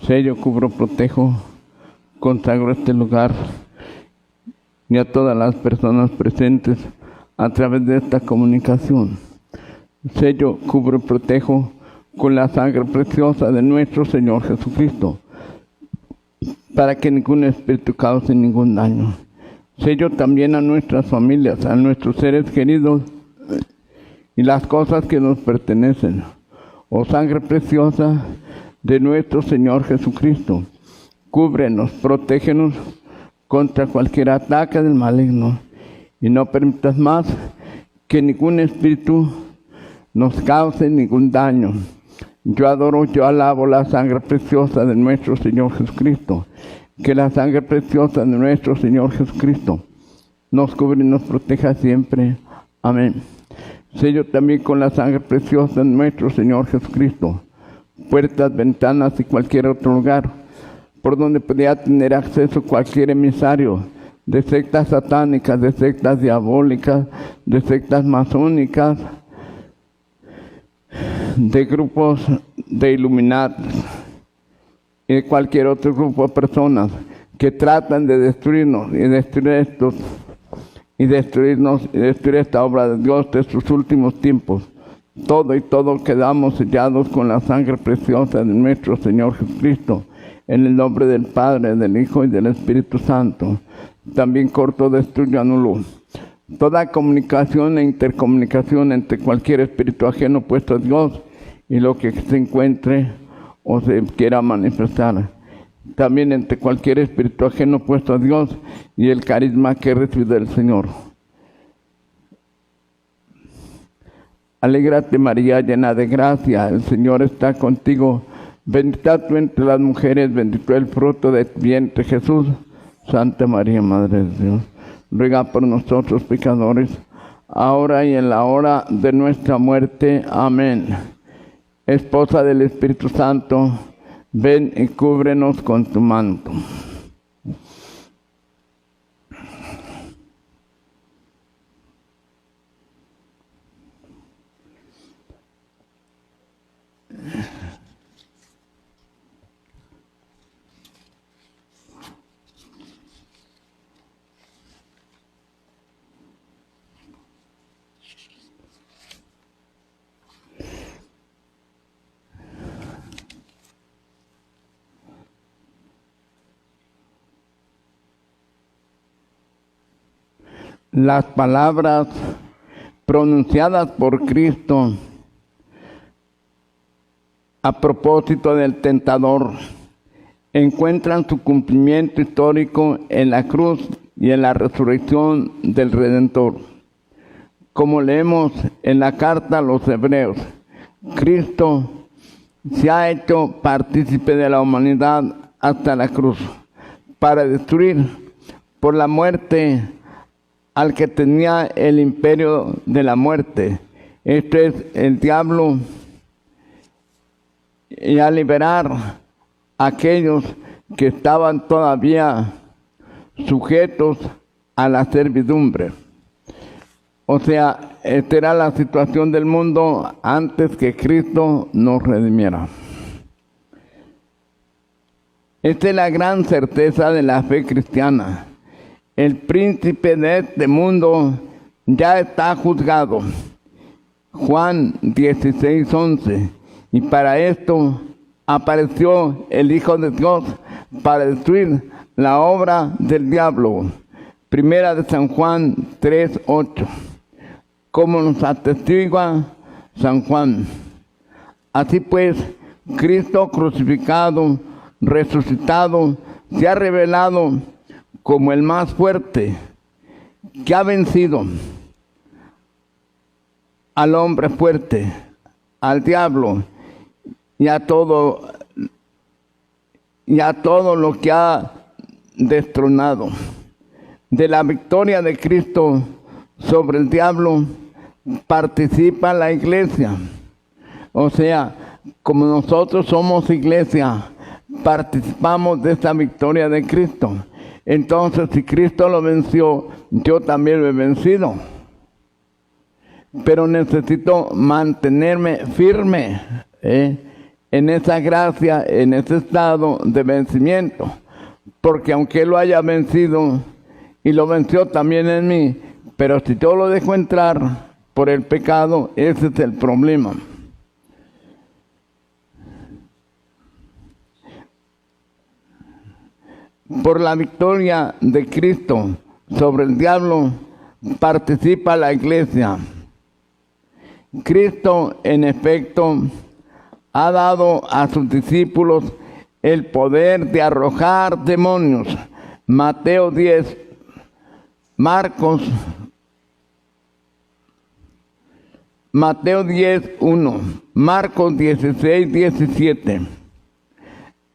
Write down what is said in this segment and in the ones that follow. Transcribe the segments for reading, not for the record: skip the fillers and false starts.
Sello, cubro, protejo, consagro este lugar y a todas las personas presentes a través de esta comunicación. Sello, cubro, protejo con la sangre preciosa de nuestro Señor Jesucristo, para que ningún espíritu cause ningún daño. Sello también a nuestras familias, a nuestros seres queridos y las cosas que nos pertenecen. Oh sangre preciosa de nuestro Señor Jesucristo, cúbrenos, protégenos contra cualquier ataque del maligno y no permitas más que ningún espíritu nos cause ningún daño. Yo adoro, yo alabo la sangre preciosa de nuestro Señor Jesucristo. Que la sangre preciosa de nuestro Señor Jesucristo nos cubre y nos proteja siempre. Amén. Sello también con la sangre preciosa de nuestro Señor Jesucristo puertas, ventanas y cualquier otro lugar por donde podía tener acceso cualquier emisario de sectas satánicas, de sectas diabólicas, de sectas masónicas, de grupos de Illuminati y de cualquier otro grupo de personas que tratan de destruirnos y destruir esta obra de Dios de sus últimos tiempos. Todo quedamos sellados con la sangre preciosa de nuestro Señor Jesucristo, en el nombre del Padre, del Hijo y del Espíritu Santo. También corto, destruyo, anulo toda comunicación e intercomunicación entre cualquier espíritu ajeno puesto a Dios y lo que se encuentre o se quiera manifestar. También entre cualquier espíritu ajeno puesto a Dios y el carisma que recibe del Señor. Alégrate María, llena de gracia, el Señor está contigo. Bendita tú entre las mujeres, bendito el fruto de tu vientre Jesús. Santa María, Madre de Dios, ruega por nosotros pecadores, ahora y en la hora de nuestra muerte. Amén. Esposa del Espíritu Santo, ven y cúbrenos con tu manto. Las palabras pronunciadas por Cristo a propósito del tentador encuentran su cumplimiento histórico en la cruz y en la resurrección del Redentor. Como leemos en la carta a los Hebreos, Cristo se ha hecho partícipe de la humanidad hasta la cruz para destruir por la muerte al que tenía el imperio de la muerte, esto es el diablo, y a liberar a aquellos que estaban todavía sujetos a la servidumbre. O sea, esta era la situación del mundo antes que Cristo nos redimiera. Esta es la gran certeza de la fe cristiana. El príncipe de este mundo ya está juzgado. Juan 16:11. Y para esto apareció el Hijo de Dios para destruir la obra del diablo. Primera de San Juan 3:8. Como nos atestigua San Juan. Así pues, Cristo crucificado, resucitado, se ha revelado como el más fuerte, que ha vencido al hombre fuerte, al diablo y a todo lo que ha destronado. De la victoria de Cristo sobre el diablo participa la iglesia. O sea, como nosotros somos iglesia, participamos de esta victoria de Cristo. Entonces, si Cristo lo venció, yo también lo he vencido. Pero necesito mantenerme firme en en esa gracia, en ese estado de vencimiento. Porque aunque Él lo haya vencido y lo venció también en mí, pero si yo lo dejo entrar por el pecado, ese es el problema. Por la victoria de Cristo sobre el diablo participa la iglesia. Cristo, en efecto, ha dado a sus discípulos el poder de arrojar demonios. Mateo 10, Mateo 10, 1, Marcos 16, 17.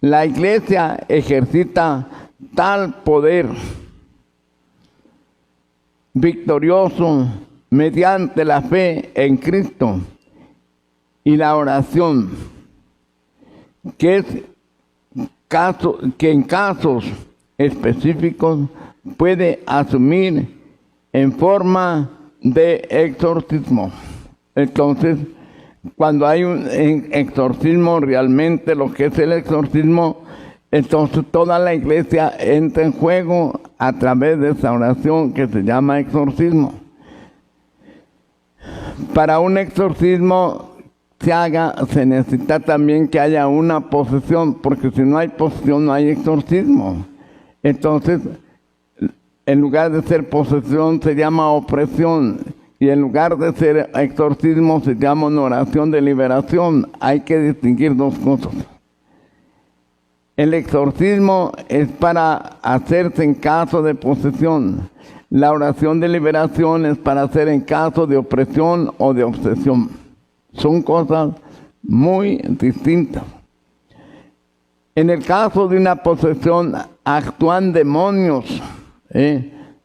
La iglesia ejercita tal poder victorioso mediante la fe en Cristo y la oración, que en casos específicos puede asumir en forma de exorcismo. Entonces, cuando hay un exorcismo, realmente lo que es el exorcismo, entonces toda la iglesia entra en juego a través de esa oración que se llama exorcismo. Para un exorcismo se necesita también que haya una posesión, porque si no hay posesión no hay exorcismo. Entonces, en lugar de ser posesión se llama opresión, y en lugar de ser exorcismo se llama una oración de liberación. Hay que distinguir dos cosas. El exorcismo es para hacerse en caso de posesión. La oración de liberación es para hacer en caso de opresión o de obsesión. Son cosas muy distintas. En el caso de una posesión actúan demonios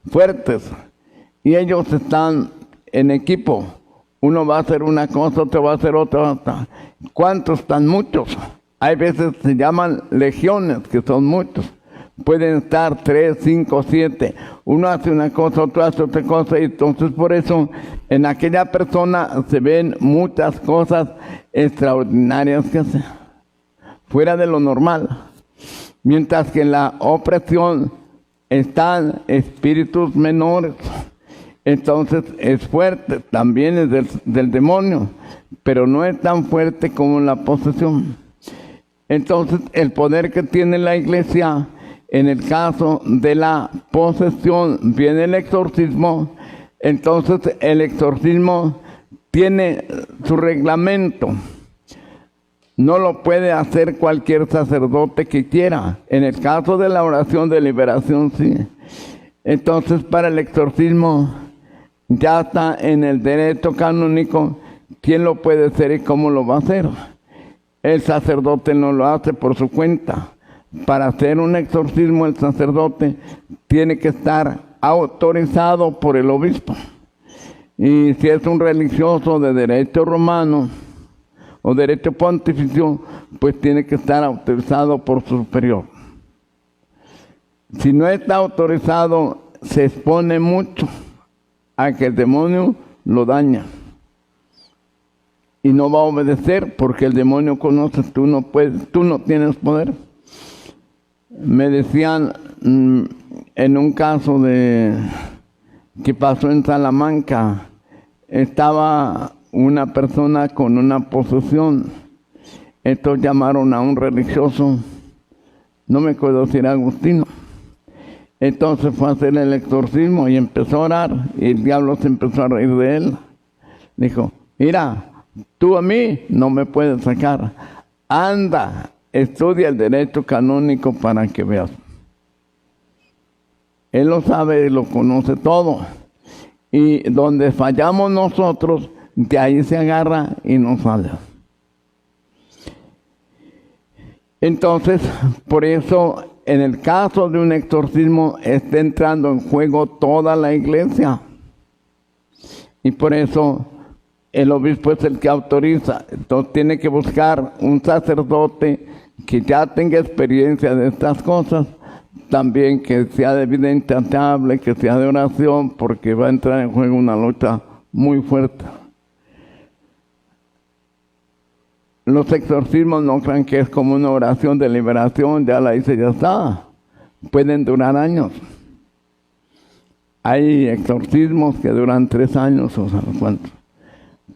fuertes y ellos están en equipo. Uno va a hacer una cosa, otro va a hacer otra. ¿Cuántos? Están muchos. Hay veces se llaman legiones, que son muchos. Pueden estar 3, 5, 7. Uno hace una cosa, otro hace otra cosa. Y entonces por eso en aquella persona se ven muchas cosas extraordinarias que hace, fuera de lo normal. Mientras que en la opresión están espíritus menores. Entonces es fuerte, también es del demonio, pero no es tan fuerte como la posesión. Entonces el poder que tiene la iglesia en el caso de la posesión, viene el exorcismo. Entonces el exorcismo tiene su reglamento. No lo puede hacer cualquier sacerdote que quiera. En el caso de la oración de liberación, sí. Entonces para el exorcismo ya está en el derecho canónico quién lo puede hacer y cómo lo va a hacer. El sacerdote no lo hace por su cuenta. Para hacer un exorcismo el sacerdote tiene que estar autorizado por el obispo. Y si es un religioso de derecho romano o derecho pontificio, pues tiene que estar autorizado por su superior. Si no está autorizado, se expone mucho a que el demonio lo daña. Y no va a obedecer porque el demonio conoce, tú no puedes, tú no tienes poder. Me decían en un caso que pasó en Salamanca, estaba una persona con una posesión. Estos llamaron a un religioso, no me acuerdo si era agustino. Entonces fue a hacer el exorcismo y empezó a orar, y el diablo se empezó a reír de él. Dijo, mira, tú a mí no me puedes sacar. Anda, estudia el derecho canónico para que veas. Él lo sabe, lo conoce todo. Y donde fallamos nosotros, de ahí se agarra y no sale. Entonces, por eso, en el caso de un exorcismo, está entrando en juego toda la iglesia. Y por eso el obispo es el que autoriza. Entonces tiene que buscar un sacerdote que ya tenga experiencia de estas cosas, también que sea de vida intratable, que sea de oración, porque va a entrar en juego una lucha muy fuerte. los exorcismos no crean que es como una oración de liberación, ya la hice, ya está. Pueden durar años. Hay exorcismos que duran 3 años o sea, ¿cuánto?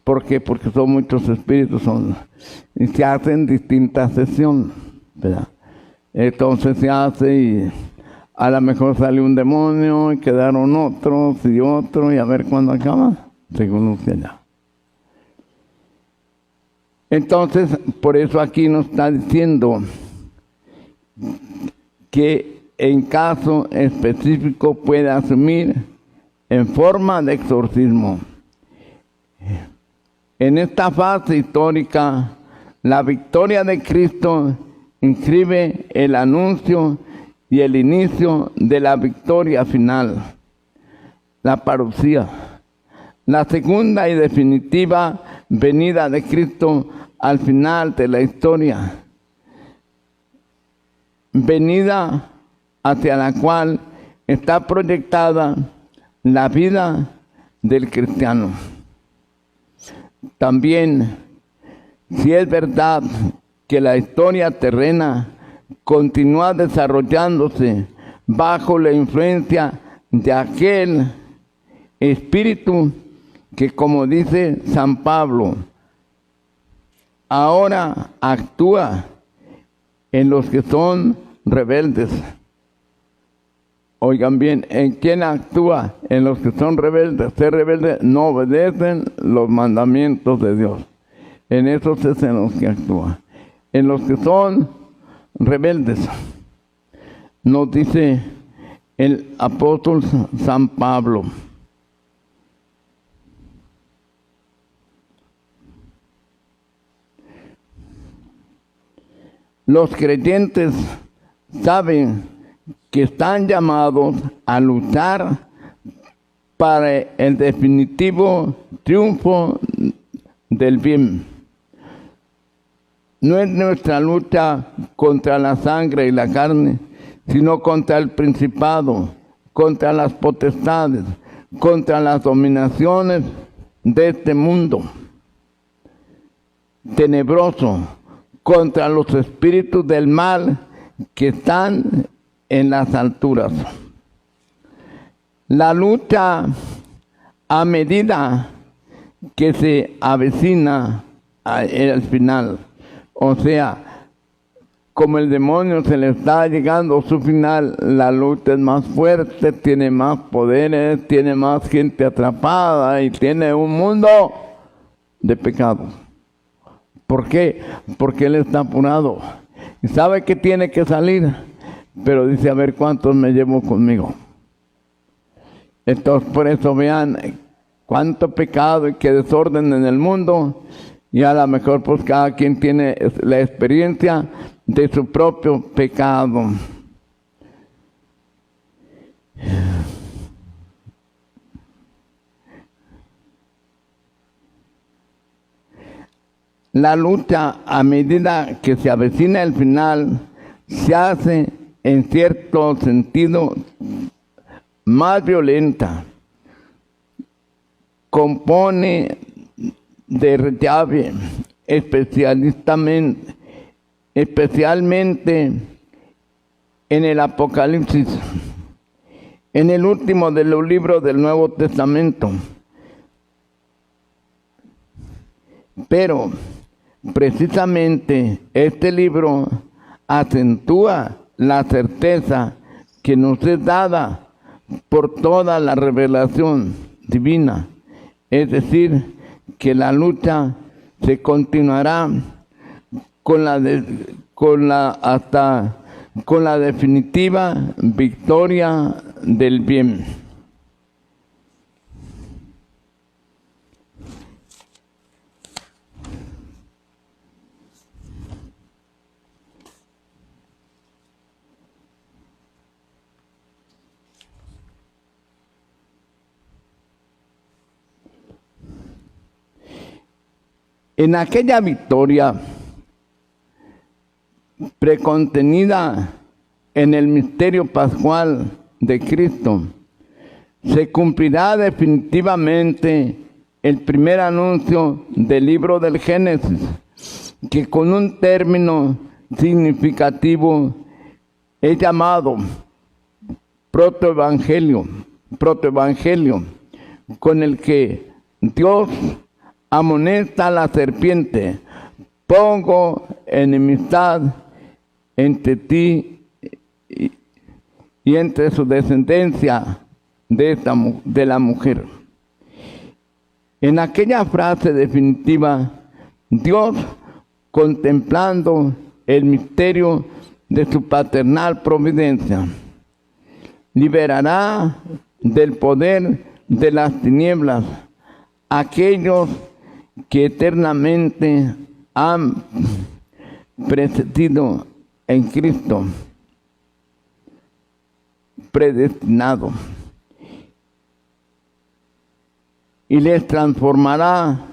¿Por qué? Porque son muchos espíritus, y se hacen distintas sesiones, ¿verdad? Entonces se hace y a lo mejor sale un demonio y quedaron otros y otros y a ver cuándo acaba, según usted ya. Entonces, por eso aquí nos está diciendo que en caso específico puede asumir en forma de exorcismo. En esta fase histórica, la victoria de Cristo inscribe el anuncio y el inicio de la victoria final, la parucía, la segunda y definitiva venida de Cristo al final de la historia, venida hacia la cual está proyectada la vida del cristiano. También, si es verdad que la historia terrena continúa desarrollándose bajo la influencia de aquel espíritu que, como dice San Pablo, ahora actúa en los que son rebeldes. Oigan bien, ¿en quién actúa? En los que son rebeldes. Ser rebeldes no obedecen los mandamientos de Dios. En esos es en los que actúa. En los que son rebeldes. Nos dice el apóstol San Pablo. Los creyentes saben que están llamados a luchar para el definitivo triunfo del bien. No es nuestra lucha contra la sangre y la carne, sino contra el principado, contra las potestades, contra las dominaciones de este mundo tenebroso, contra los espíritus del mal que están en las alturas. La lucha, a medida que se avecina al final, o sea, como el demonio se le está llegando a su final, la lucha es más fuerte, tiene más poderes, tiene más gente atrapada y tiene un mundo de pecado. ¿Por qué? Porque él está apurado y sabe que tiene que salir, pero dice, a ver cuántos me llevo conmigo. Entonces, por eso vean cuánto pecado y qué desorden en el mundo, y a lo mejor pues cada quien tiene la experiencia de su propio pecado. La lucha, a medida que se avecina el final, se hace en cierto sentido más violenta. Compone de llave especialmente en el Apocalipsis, en el último de los libros del Nuevo Testamento. Pero precisamente este libro acentúa la certeza que nos es dada por toda la revelación divina, es decir, que la lucha se continuará con la definitiva victoria del bien. En aquella victoria precontenida en el misterio pascual de Cristo, se cumplirá definitivamente el primer anuncio del libro del Génesis, que con un término significativo es llamado protoevangelio, con el que Dios amonesta a la serpiente: pongo enemistad entre ti y entre su descendencia de la mujer. En aquella frase definitiva, Dios, contemplando el misterio de su paternal providencia, liberará del poder de las tinieblas a aquellos que eternamente han precedido en Cristo, predestinado, y les transformará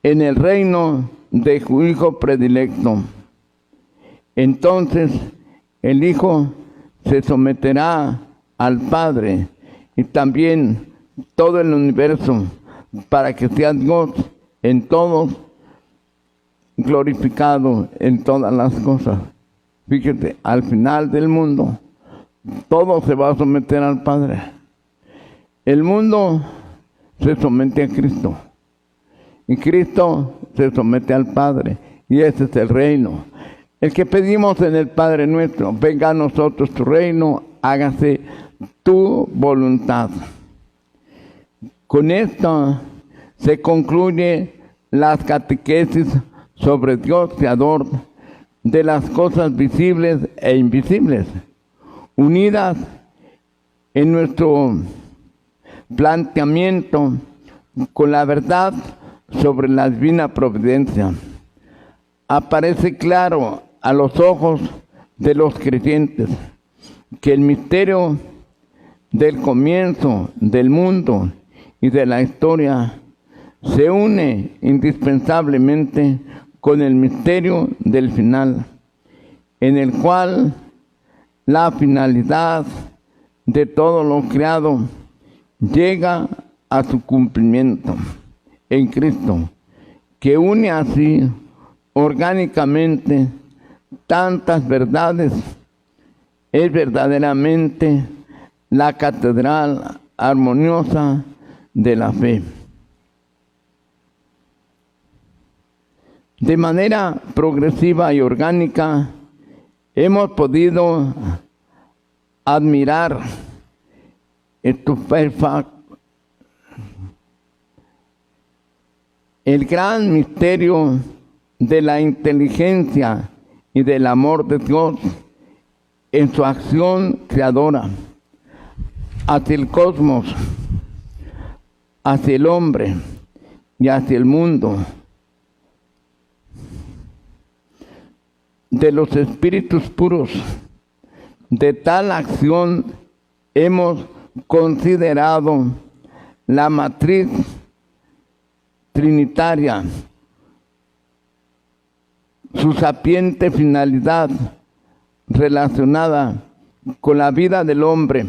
en el reino de su Hijo predilecto. Entonces el Hijo se someterá al Padre y también todo el universo, para que sea Dios en todos, glorificado en todas las cosas. Fíjate, al final del mundo, todo se va a someter al Padre. El mundo se somete a Cristo, y Cristo se somete al Padre, y ese es el reino. El que pedimos en el Padre nuestro: venga a nosotros tu reino, hágase tu voluntad. Con esto se concluye las catequesis sobre Dios creador de las cosas visibles e invisibles, unidas en nuestro planteamiento con la verdad sobre la divina providencia. Aparece claro a los ojos de los creyentes que el misterio del comienzo del mundo y de la historia se une indispensablemente con el misterio del final, en el cual la finalidad de todo lo creado llega a su cumplimiento en Cristo, que une así orgánicamente tantas verdades. Es verdaderamente la catedral armoniosa de la fe. De manera progresiva y orgánica hemos podido admirar estupefactos el gran misterio de la inteligencia y del amor de Dios en su acción creadora hacia el cosmos, hacia el hombre y hacia el mundo. De los espíritus puros, de tal acción hemos considerado la matriz trinitaria, su sapiente finalidad relacionada con la vida del hombre,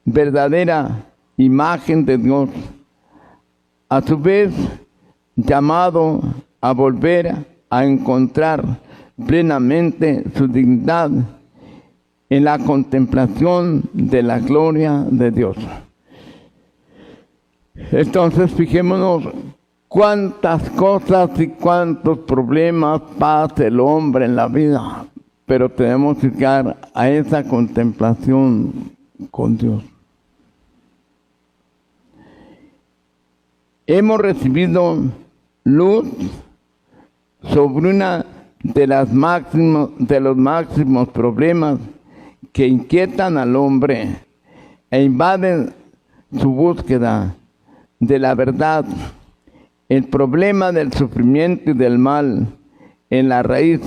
verdadera imagen de Dios, a su vez llamado a volver a encontrar plenamente su dignidad en la contemplación de la gloria de Dios. Entonces, fijémonos cuántas cosas y cuántos problemas pasa el hombre en la vida, pero tenemos que llegar a esa contemplación con Dios. Hemos recibido luz sobre una de los máximos problemas que inquietan al hombre e invaden su búsqueda de la verdad. El problema del sufrimiento y del mal. En la raíz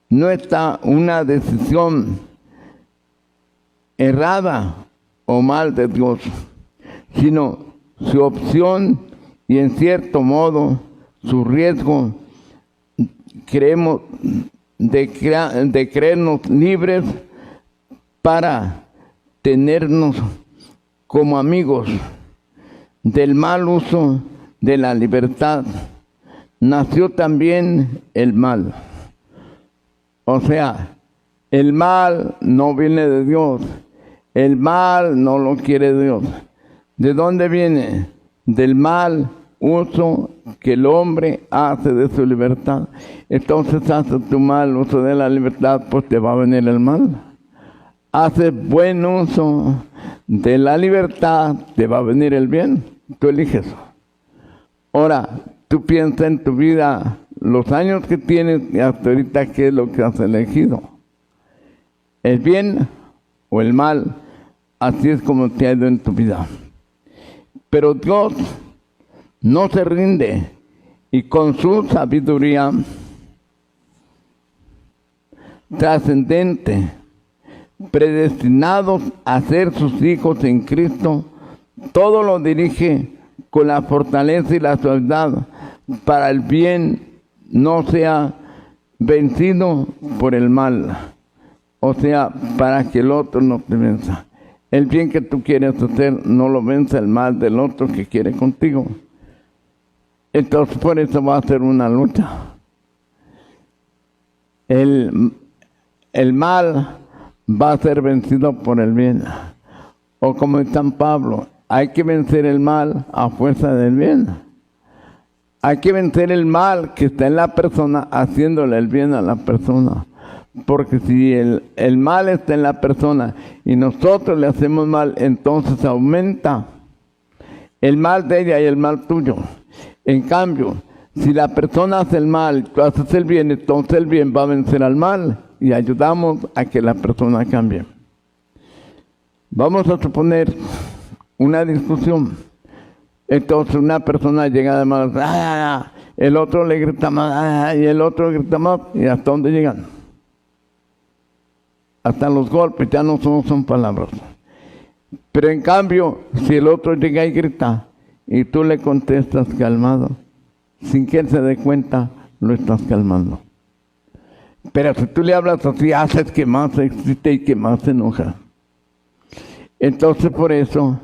no está una decisión errada o mal de Dios, sino su opción y, en cierto modo, su riesgo. Creemos de creernos libres para tenernos como amigos del mal uso de la libertad, nació también el mal. O sea, el mal no viene de Dios. El mal no lo quiere Dios. ¿De dónde viene? Del mal uso que el hombre hace de su libertad. Entonces, haces tu mal uso de la libertad, pues te va a venir el mal. Haces buen uso de la libertad, te va a venir el bien. Tú eliges. Ahora, tú piensas en tu vida, los años que tienes y hasta ahorita, ¿qué es lo que has elegido? ¿El bien o el mal? Así es como te ha ido en tu vida. Pero Dios no se rinde y con su sabiduría trascendente, predestinados a ser sus hijos en Cristo, todo lo dirige con la fortaleza y la suavidad para el bien no sea vencido por el mal. O sea, para que el otro no te venza. El bien que tú quieres hacer no lo vence el mal del otro que quiere contigo. Entonces por eso va a ser una lucha. El mal va a ser vencido por el bien. O como en San Pablo, hay que vencer el mal a fuerza del bien. Hay que vencer el mal que está en la persona haciéndole el bien a la persona. Porque si el mal está en la persona y nosotros le hacemos mal, entonces aumenta el mal de ella y el mal tuyo. En cambio, si la persona hace el mal y tú haces el bien, entonces el bien va a vencer al mal y ayudamos a que la persona cambie. Vamos a suponer una discusión. Entonces una persona llega de mal, el otro le grita más, y el otro grita más, ¿y hasta dónde llegan? Hasta los golpes, ya no son palabras. Pero en cambio, si el otro llega y grita, y tú le contestas calmado, sin que él se dé cuenta, lo estás calmando. Pero si tú le hablas así, haces que más se excite y que más se enoja. Entonces por eso,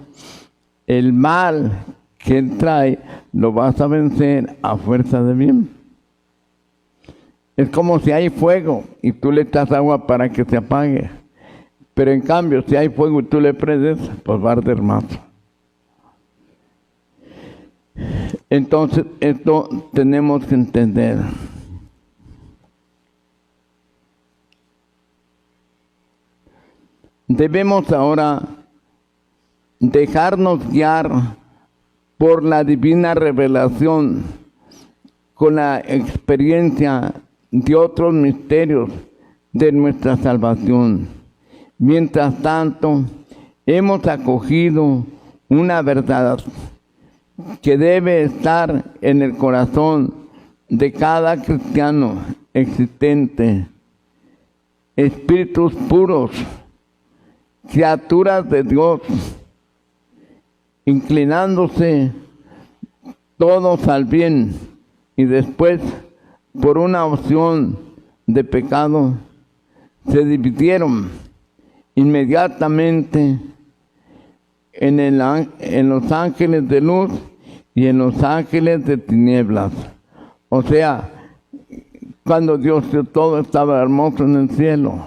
el mal que él trae, lo vas a vencer a fuerza de bien. Es como si hay fuego y tú le echas agua para que se apague. Pero en cambio, si hay fuego y tú le prendes, pues va a arder más. Entonces, esto tenemos que entender. Debemos ahora dejarnos guiar por la divina revelación con la experiencia de otros misterios de nuestra salvación. Mientras tanto, hemos acogido una verdad que debe estar en el corazón de cada cristiano existente. Espíritus puros, criaturas de Dios, inclinándose todos al bien y después, por una opción de pecado, se dividieron inmediatamente en los ángeles de luz y en los ángeles de tinieblas. O sea, cuando Dios dio todo estaba hermoso en el cielo,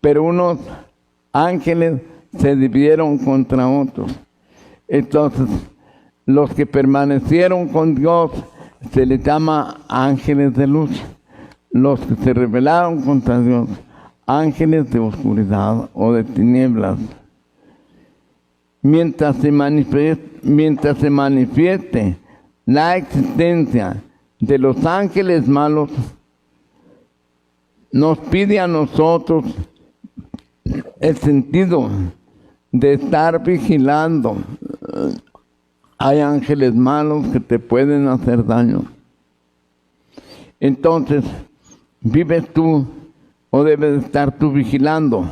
pero unos ángeles se dividieron contra otros. Entonces, los que permanecieron con Dios se les llama ángeles de luz. Los que se rebelaron contra Dios, ángeles de oscuridad o de tinieblas. Mientras se manifieste la existencia de los ángeles malos, nos pide a nosotros el sentido de estar vigilando. Hay ángeles malos que te pueden hacer daño. Entonces, vives tú o debes estar tú vigilando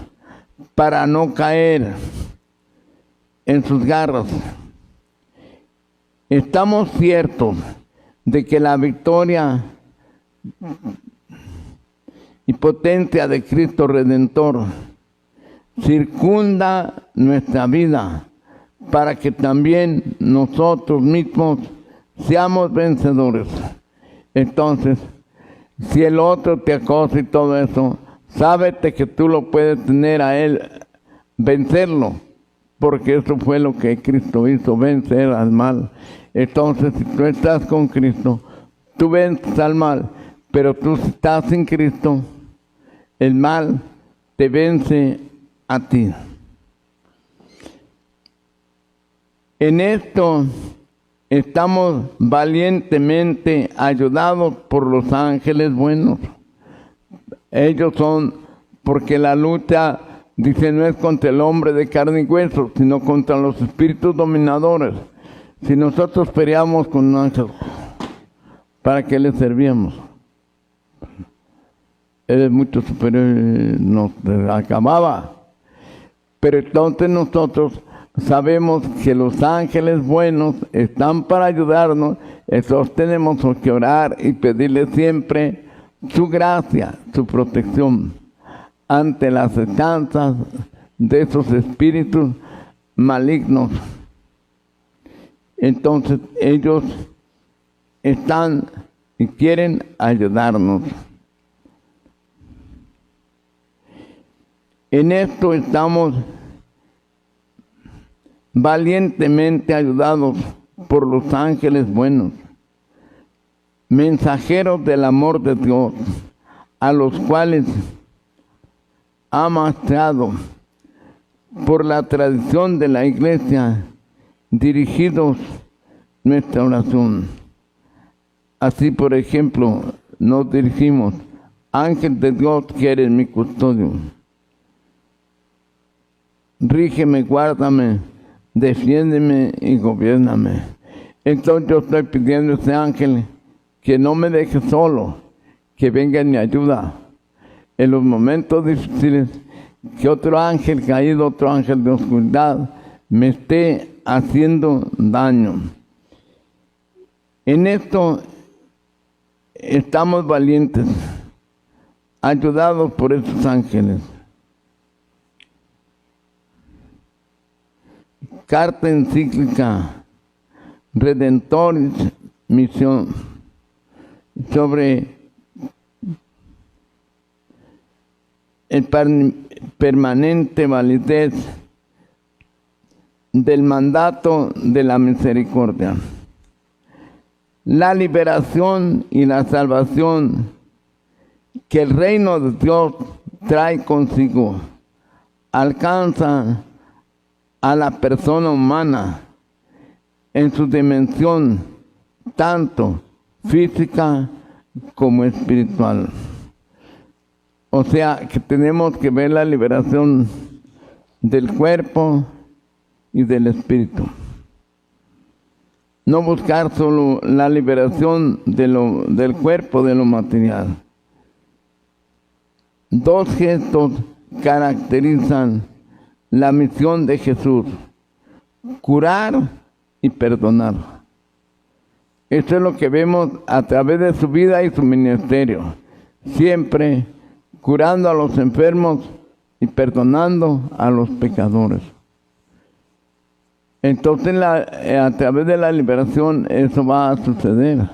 para no caer en sus garras. Estamos ciertos de que la victoria y potencia de Cristo Redentor circunda nuestra vida para que también nosotros mismos seamos vencedores. Entonces, si el otro te acosa y todo eso, sábete que tú lo puedes tener a él, vencerlo, porque eso fue lo que Cristo hizo, vencer al mal. Entonces, si tú estás con Cristo, tú vences al mal, pero tú estás sin Cristo, el mal te vence a ti. En esto estamos valientemente ayudados por los ángeles buenos. Ellos son, porque la lucha, dice, no es contra el hombre de carne y hueso, sino contra los espíritus dominadores. Si nosotros peleamos con ángeles, ¿para qué les servíamos? Él es mucho superior, nos acababa. Pero entonces nosotros sabemos que los ángeles buenos están para ayudarnos, entonces tenemos que orar y pedirle siempre su gracia, su protección ante las acechanzas de esos espíritus malignos. Entonces ellos están y quieren ayudarnos. En esto estamos valientemente ayudados por los ángeles buenos, mensajeros del amor de Dios, a los cuales ha mostrado por la tradición de la Iglesia dirigidos nuestra oración. Así, por ejemplo, nos dirigimos: ángel de Dios que eres mi custodio, rígeme, guárdame, defiéndeme y gobiérname. Entonces yo estoy pidiendo a ese ángel que no me deje solo, que venga en mi ayuda en los momentos difíciles, que otro ángel caído, otro ángel de oscuridad me esté haciendo daño. En esto estamos valientes, ayudados por esos ángeles. Carta encíclica Redentoris Misión sobre el permanente validez del mandato de la misericordia. La liberación y la salvación que el reino de Dios trae consigo alcanza a la persona humana en su dimensión tanto física como espiritual. O sea que tenemos que ver la liberación del cuerpo y del espíritu. No buscar solo la liberación del cuerpo, de lo material. Dos gestos caracterizan la misión de Jesús: curar y perdonar. Esto es lo que vemos a través de su vida y su ministerio. Siempre curando a los enfermos y perdonando a los pecadores. Entonces a través de la liberación eso va a suceder.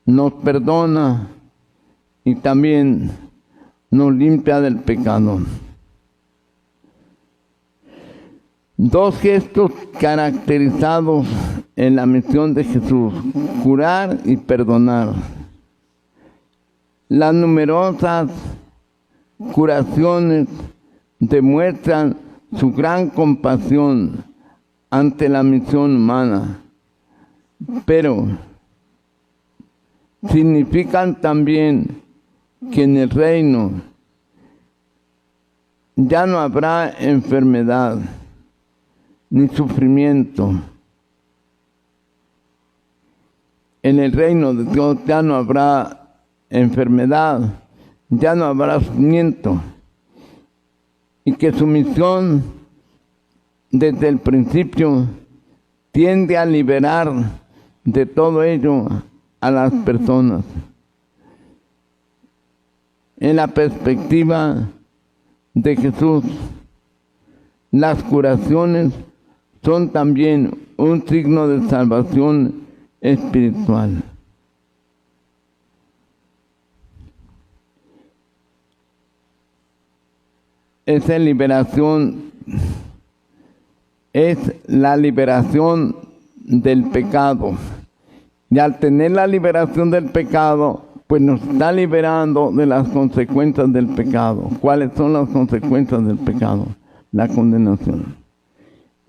Nos perdona y también nos limpia del pecado. Dos gestos caracterizados en la misión de Jesús: curar y perdonar. Las numerosas curaciones demuestran su gran compasión ante la misión humana, pero significan también que en el reino ya no habrá enfermedad ni sufrimiento. En el reino de Dios ya no habrá enfermedad, ya no habrá sufrimiento, y que su misión desde el principio tiende a liberar de todo ello a las personas. En la perspectiva de Jesús, las curaciones son también un signo de salvación espiritual. Esa liberación es la liberación del pecado. Y al tener la liberación del pecado, pues nos está liberando de las consecuencias del pecado. ¿Cuáles son las consecuencias del pecado? La condenación.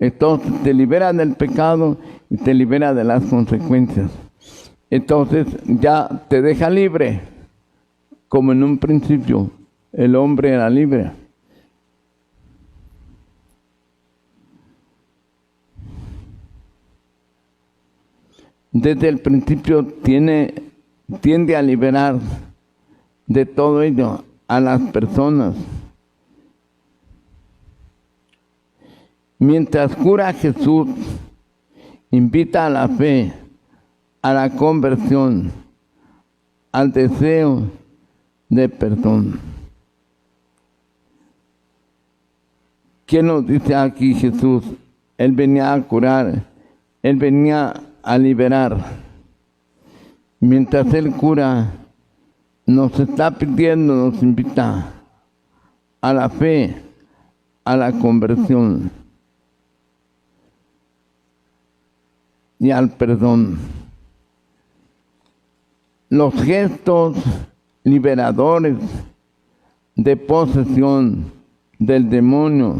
Entonces te libera del pecado y te libera de las consecuencias. Entonces ya te deja libre, como en un principio el hombre era libre. Desde el principio tiende a liberar de todo ello a las personas. Mientras cura Jesús, invita a la fe, a la conversión, al deseo de perdón. ¿Qué nos dice aquí Jesús? Él venía a curar, Él venía a liberar. Mientras Él cura, nos está pidiendo, nos invita a la fe, a la conversión y al perdón. Los gestos liberadores de posesión del demonio,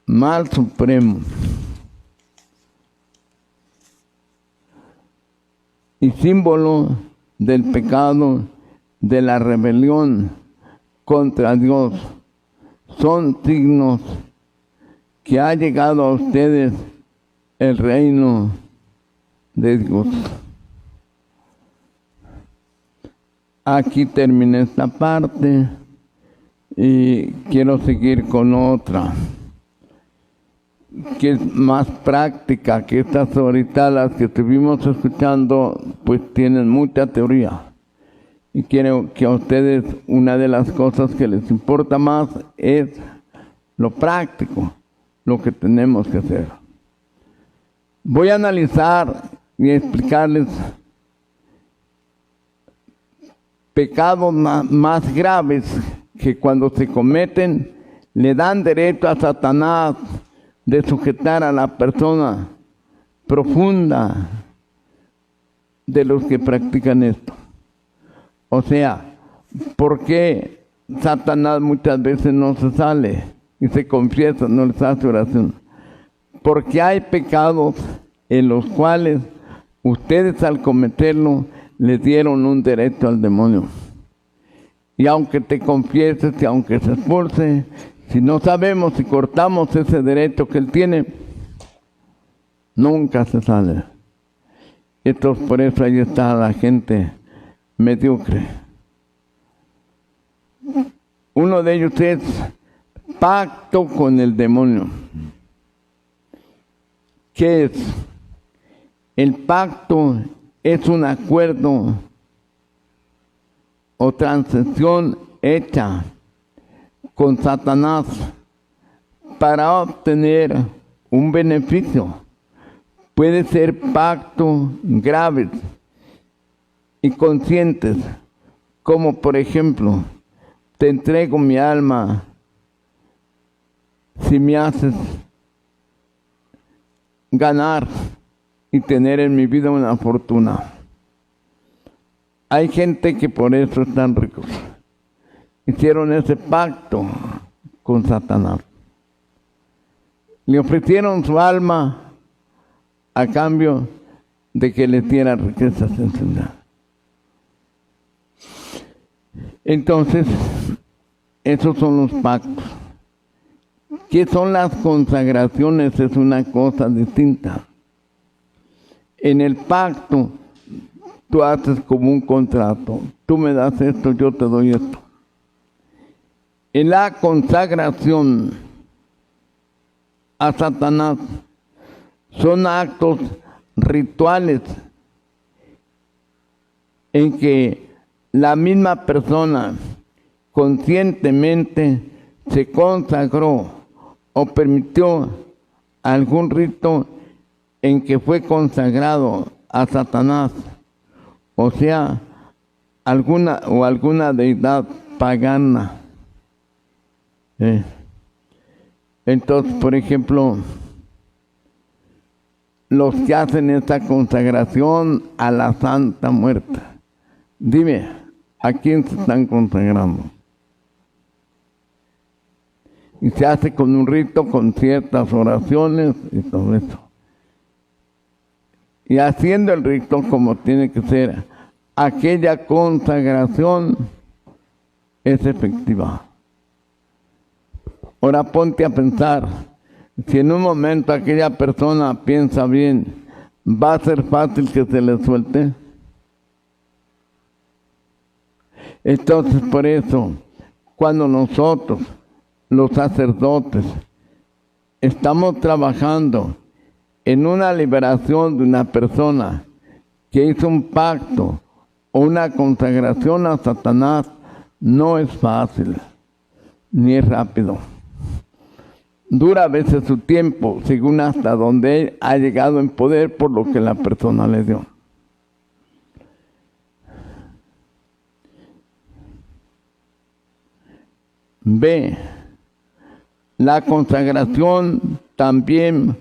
mal supremo, y símbolo del pecado, de la rebelión contra Dios, son signos que ha llegado a ustedes el reino de Dios. Aquí termina esta parte y quiero seguir con otra que es más práctica, que estas ahorita las que estuvimos escuchando pues tienen mucha teoría, y quiero que a ustedes una de las cosas que les importa más es lo práctico, lo que tenemos que hacer. Voy a analizar y explicarles pecados más graves que cuando se cometen le dan derecho a Satanás de sujetar a la persona profunda de los que practican esto. O sea, ¿por qué Satanás muchas veces no se sale y se confiesa, no les hace oración? Porque hay pecados en los cuales ustedes al cometerlo le dieron un derecho al demonio. Y aunque te confieses y aunque se expulse, si no sabemos si cortamos ese derecho que él tiene, nunca se sale. Entonces por eso ahí está la gente mediocre. Uno de ellos es pacto con el demonio. ¿Qué es? El pacto es un acuerdo o transacción hecha con Satanás para obtener un beneficio. Puede ser pactos graves y conscientes, como por ejemplo, te entrego mi alma si me haces ganar y tener en mi vida una fortuna. Hay gente que por eso están ricos. Hicieron ese pacto con Satanás. Le ofrecieron su alma a cambio de que les diera riquezas en su vida. Entonces, esos son los pactos. ¿Qué son las consagraciones? Es una cosa distinta. En el pacto, tú haces como un contrato. Tú me das esto, yo te doy esto. En la consagración a Satanás son actos rituales en que la misma persona conscientemente se consagró o permitió algún rito en que fue consagrado a Satanás, o sea, alguna deidad pagana. Entonces, por ejemplo, los que hacen esta consagración a la Santa Muerte, dime, ¿a quién se están consagrando? Y se hace con un rito, con ciertas oraciones y todo eso. Y haciendo el rito como tiene que ser, aquella consagración es efectiva. Ahora ponte a pensar, si en un momento aquella persona piensa bien, ¿va a ser fácil que se le suelte? Entonces, por eso, cuando nosotros, los sacerdotes, estamos trabajando en una liberación de una persona que hizo un pacto o una consagración a Satanás, no es fácil, ni es rápido. Dura a veces su tiempo, según hasta donde él ha llegado en poder por lo que la persona le dio. B. La consagración también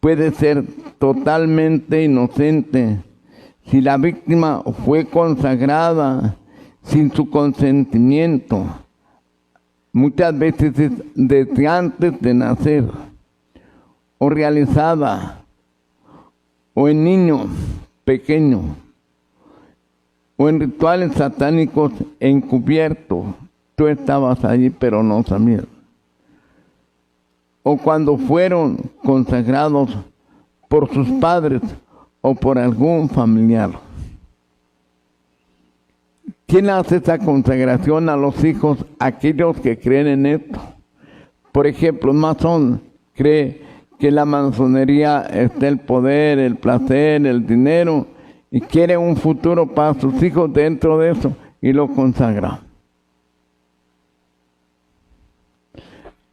puede ser totalmente inocente si la víctima fue consagrada sin su consentimiento. Muchas veces es desde antes de nacer, o realizada, o en niño pequeño, o en rituales satánicos encubiertos. Tú estabas allí, pero no sabías. O cuando fueron consagrados por sus padres o por algún familiar. ¿Quién hace esa consagración a los hijos? Aquellos que creen en esto. Por ejemplo, un masón cree que la masonería está el poder, el placer, el dinero, y quiere un futuro para sus hijos dentro de eso, y lo consagra.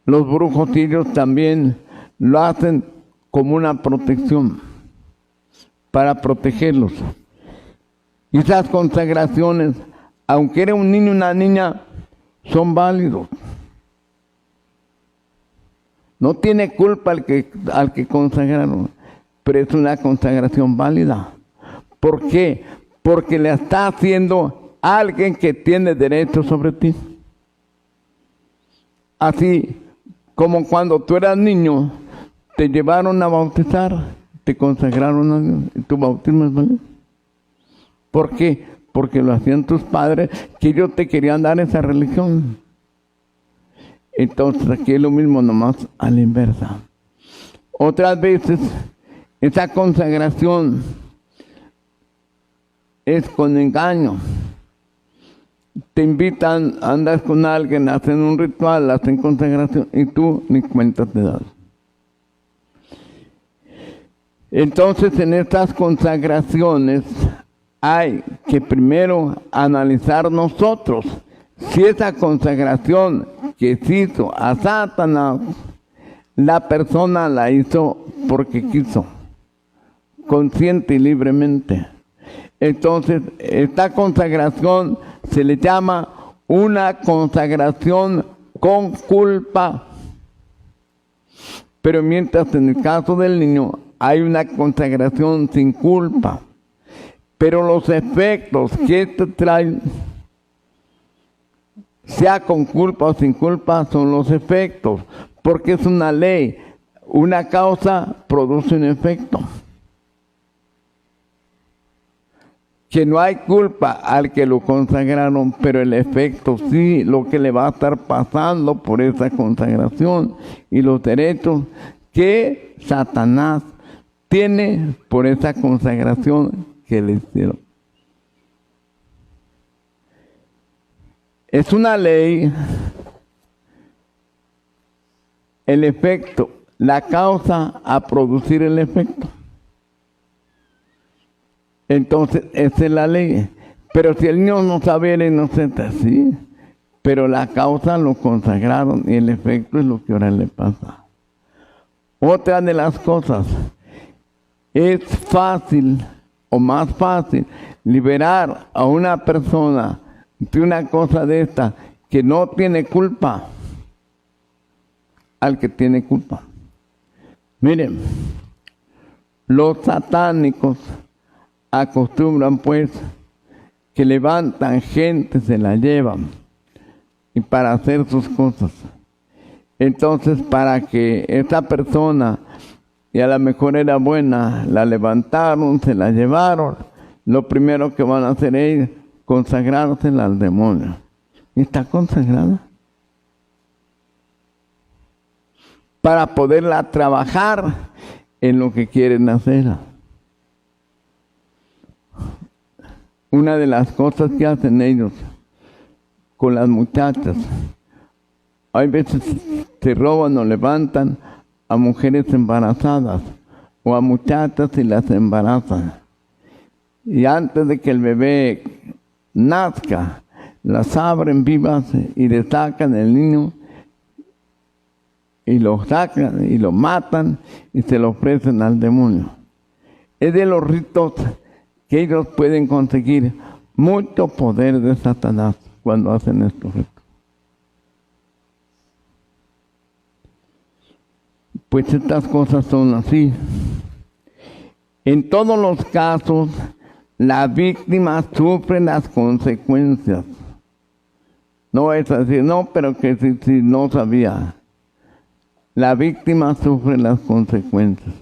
Los brujos ellos también lo hacen como una protección, para protegerlos. Y esas consagraciones, aunque era un niño o una niña, son válidos. No tiene culpa al que consagraron, pero es una consagración válida. ¿Por qué? Porque le está haciendo a alguien que tiene derecho sobre ti. Así como cuando tú eras niño, te llevaron a bautizar, te consagraron a Dios, y tu bautismo es válido. ¿Por qué? Porque lo hacían tus padres, que ellos te querían dar esa religión. Entonces aquí es lo mismo, nomás a la inversa. Otras veces, esa consagración es con engaño. Te invitan, andas con alguien, hacen un ritual, hacen consagración, y tú ni cuenta te das. Entonces, en estas consagraciones hay que primero analizar nosotros si esa consagración que se hizo a Satanás, la persona la hizo porque quiso, consciente y libremente. Entonces, esta consagración se le llama una consagración con culpa. Pero mientras en el caso del niño hay una consagración sin culpa. Pero los efectos que esto trae, sea con culpa o sin culpa, son los efectos. Porque es una ley. Una causa produce un efecto. Que no hay culpa al que lo consagraron, pero el efecto sí, lo que le va a estar pasando por esa consagración y los derechos que Satanás tiene por esa consagración que le hicieron. Es una ley, el efecto, la causa a producir el efecto. Entonces, esa es la ley. Pero si el niño no sabe, era inocente, sí. Pero la causa lo consagraron y el efecto es lo que ahora le pasa. Otra de las cosas, es fácil o más fácil liberar a una persona de una cosa de esta que no tiene culpa al que tiene culpa. Miren, los satánicos acostumbran pues que levantan gente, se la llevan y para hacer sus cosas. Entonces, para que esta persona, y a lo mejor era buena, la levantaron, se la llevaron, lo primero que van a hacer es consagrársela al demonio. ¿Y está consagrada? Para poderla trabajar en lo que quieren hacer. Una de las cosas que hacen ellos con las muchachas, hay veces se roban o levantan a mujeres embarazadas o a muchachas y las embarazan. Y antes de que el bebé nazca, las abren vivas y le sacan el niño y lo sacan y lo matan y se lo ofrecen al demonio. Es de los ritos que ellos pueden conseguir mucho poder de Satanás cuando hacen estos ritos. Pues estas cosas son así. En todos los casos, la víctima sufre las consecuencias. No es así, no, pero que si no sabía. La víctima sufre las consecuencias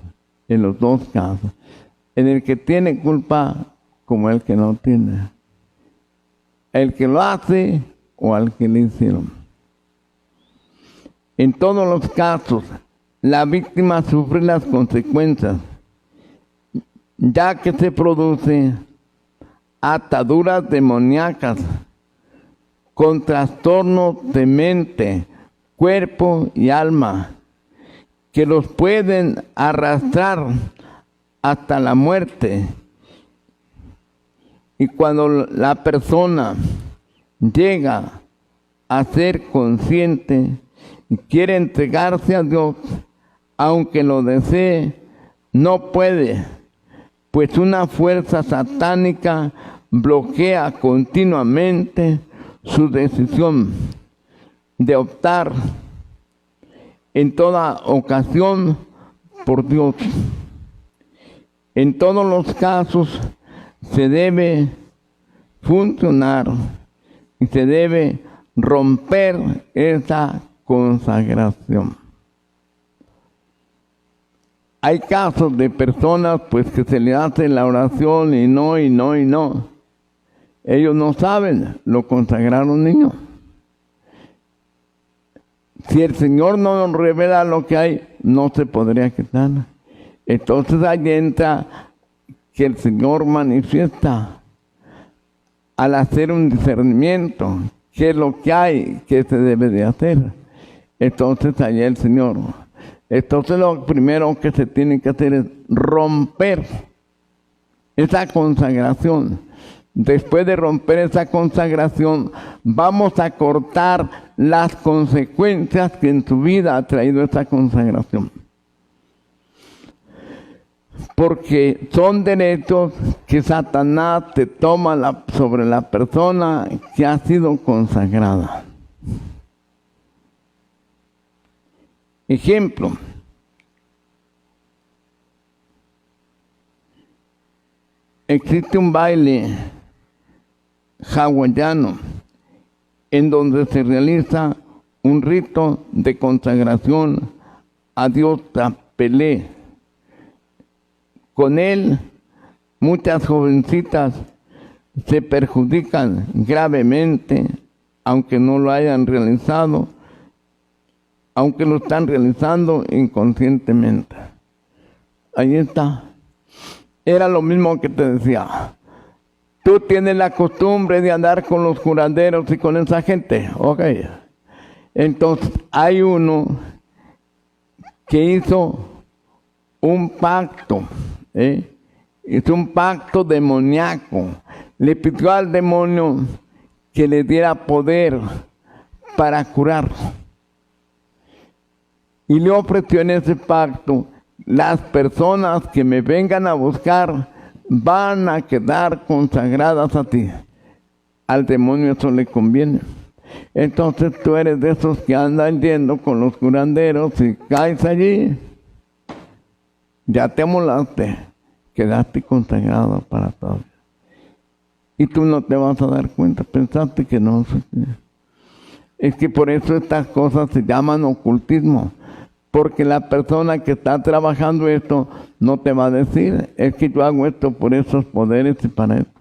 en los dos casos. En el que tiene culpa como el que no tiene. El que lo hace o al que le hicieron. En todos los casos, la víctima sufre las consecuencias, ya que se produce ataduras demoníacas con trastornos de mente, cuerpo y alma, que los pueden arrastrar hasta la muerte. Y cuando la persona llega a ser consciente y quiere entregarse a Dios, aunque lo desee, no puede, pues una fuerza satánica bloquea continuamente su decisión de optar en toda ocasión por Dios. En todos los casos se debe funcionar y se debe romper esa consagración. Hay casos de personas pues que se le hace la oración y no. Ellos no saben, lo consagraron niños. Si el Señor no nos revela lo que hay, no se podría quitar. Entonces ahí entra que el Señor manifiesta al hacer un discernimiento, qué es lo que hay, qué se debe de hacer. Entonces ahí el Señor. Entonces lo primero que se tiene que hacer es romper esa consagración. Después de romper esa consagración, vamos a cortar las consecuencias que en tu vida ha traído esa consagración. Porque son derechos que Satanás te toma sobre la persona que ha sido consagrada. Ejemplo. Existe un baile hawaiano en donde se realiza un rito de consagración a Dios Pelé. Con él, muchas jovencitas se perjudican gravemente, aunque no lo hayan realizado, aunque lo están realizando inconscientemente. Ahí está. Era lo mismo que te decía. Tú tienes la costumbre de andar con los curanderos y con esa gente. Ok. Entonces, hay uno que hizo un pacto. Hizo un pacto demoníaco. Le pidió al demonio que le diera poder para curar. Y le ofreció en ese pacto: las personas que me vengan a buscar van a quedar consagradas a ti. Al demonio eso le conviene. Entonces tú eres de esos que andan yendo con los curanderos y caes allí. Ya te amolaste, quedaste consagrado para todo. Y tú no te vas a dar cuenta, pensaste que no. Es que por eso estas cosas se llaman ocultismo. Porque la persona que está trabajando esto no te va a decir: es que yo hago esto por esos poderes y para esto.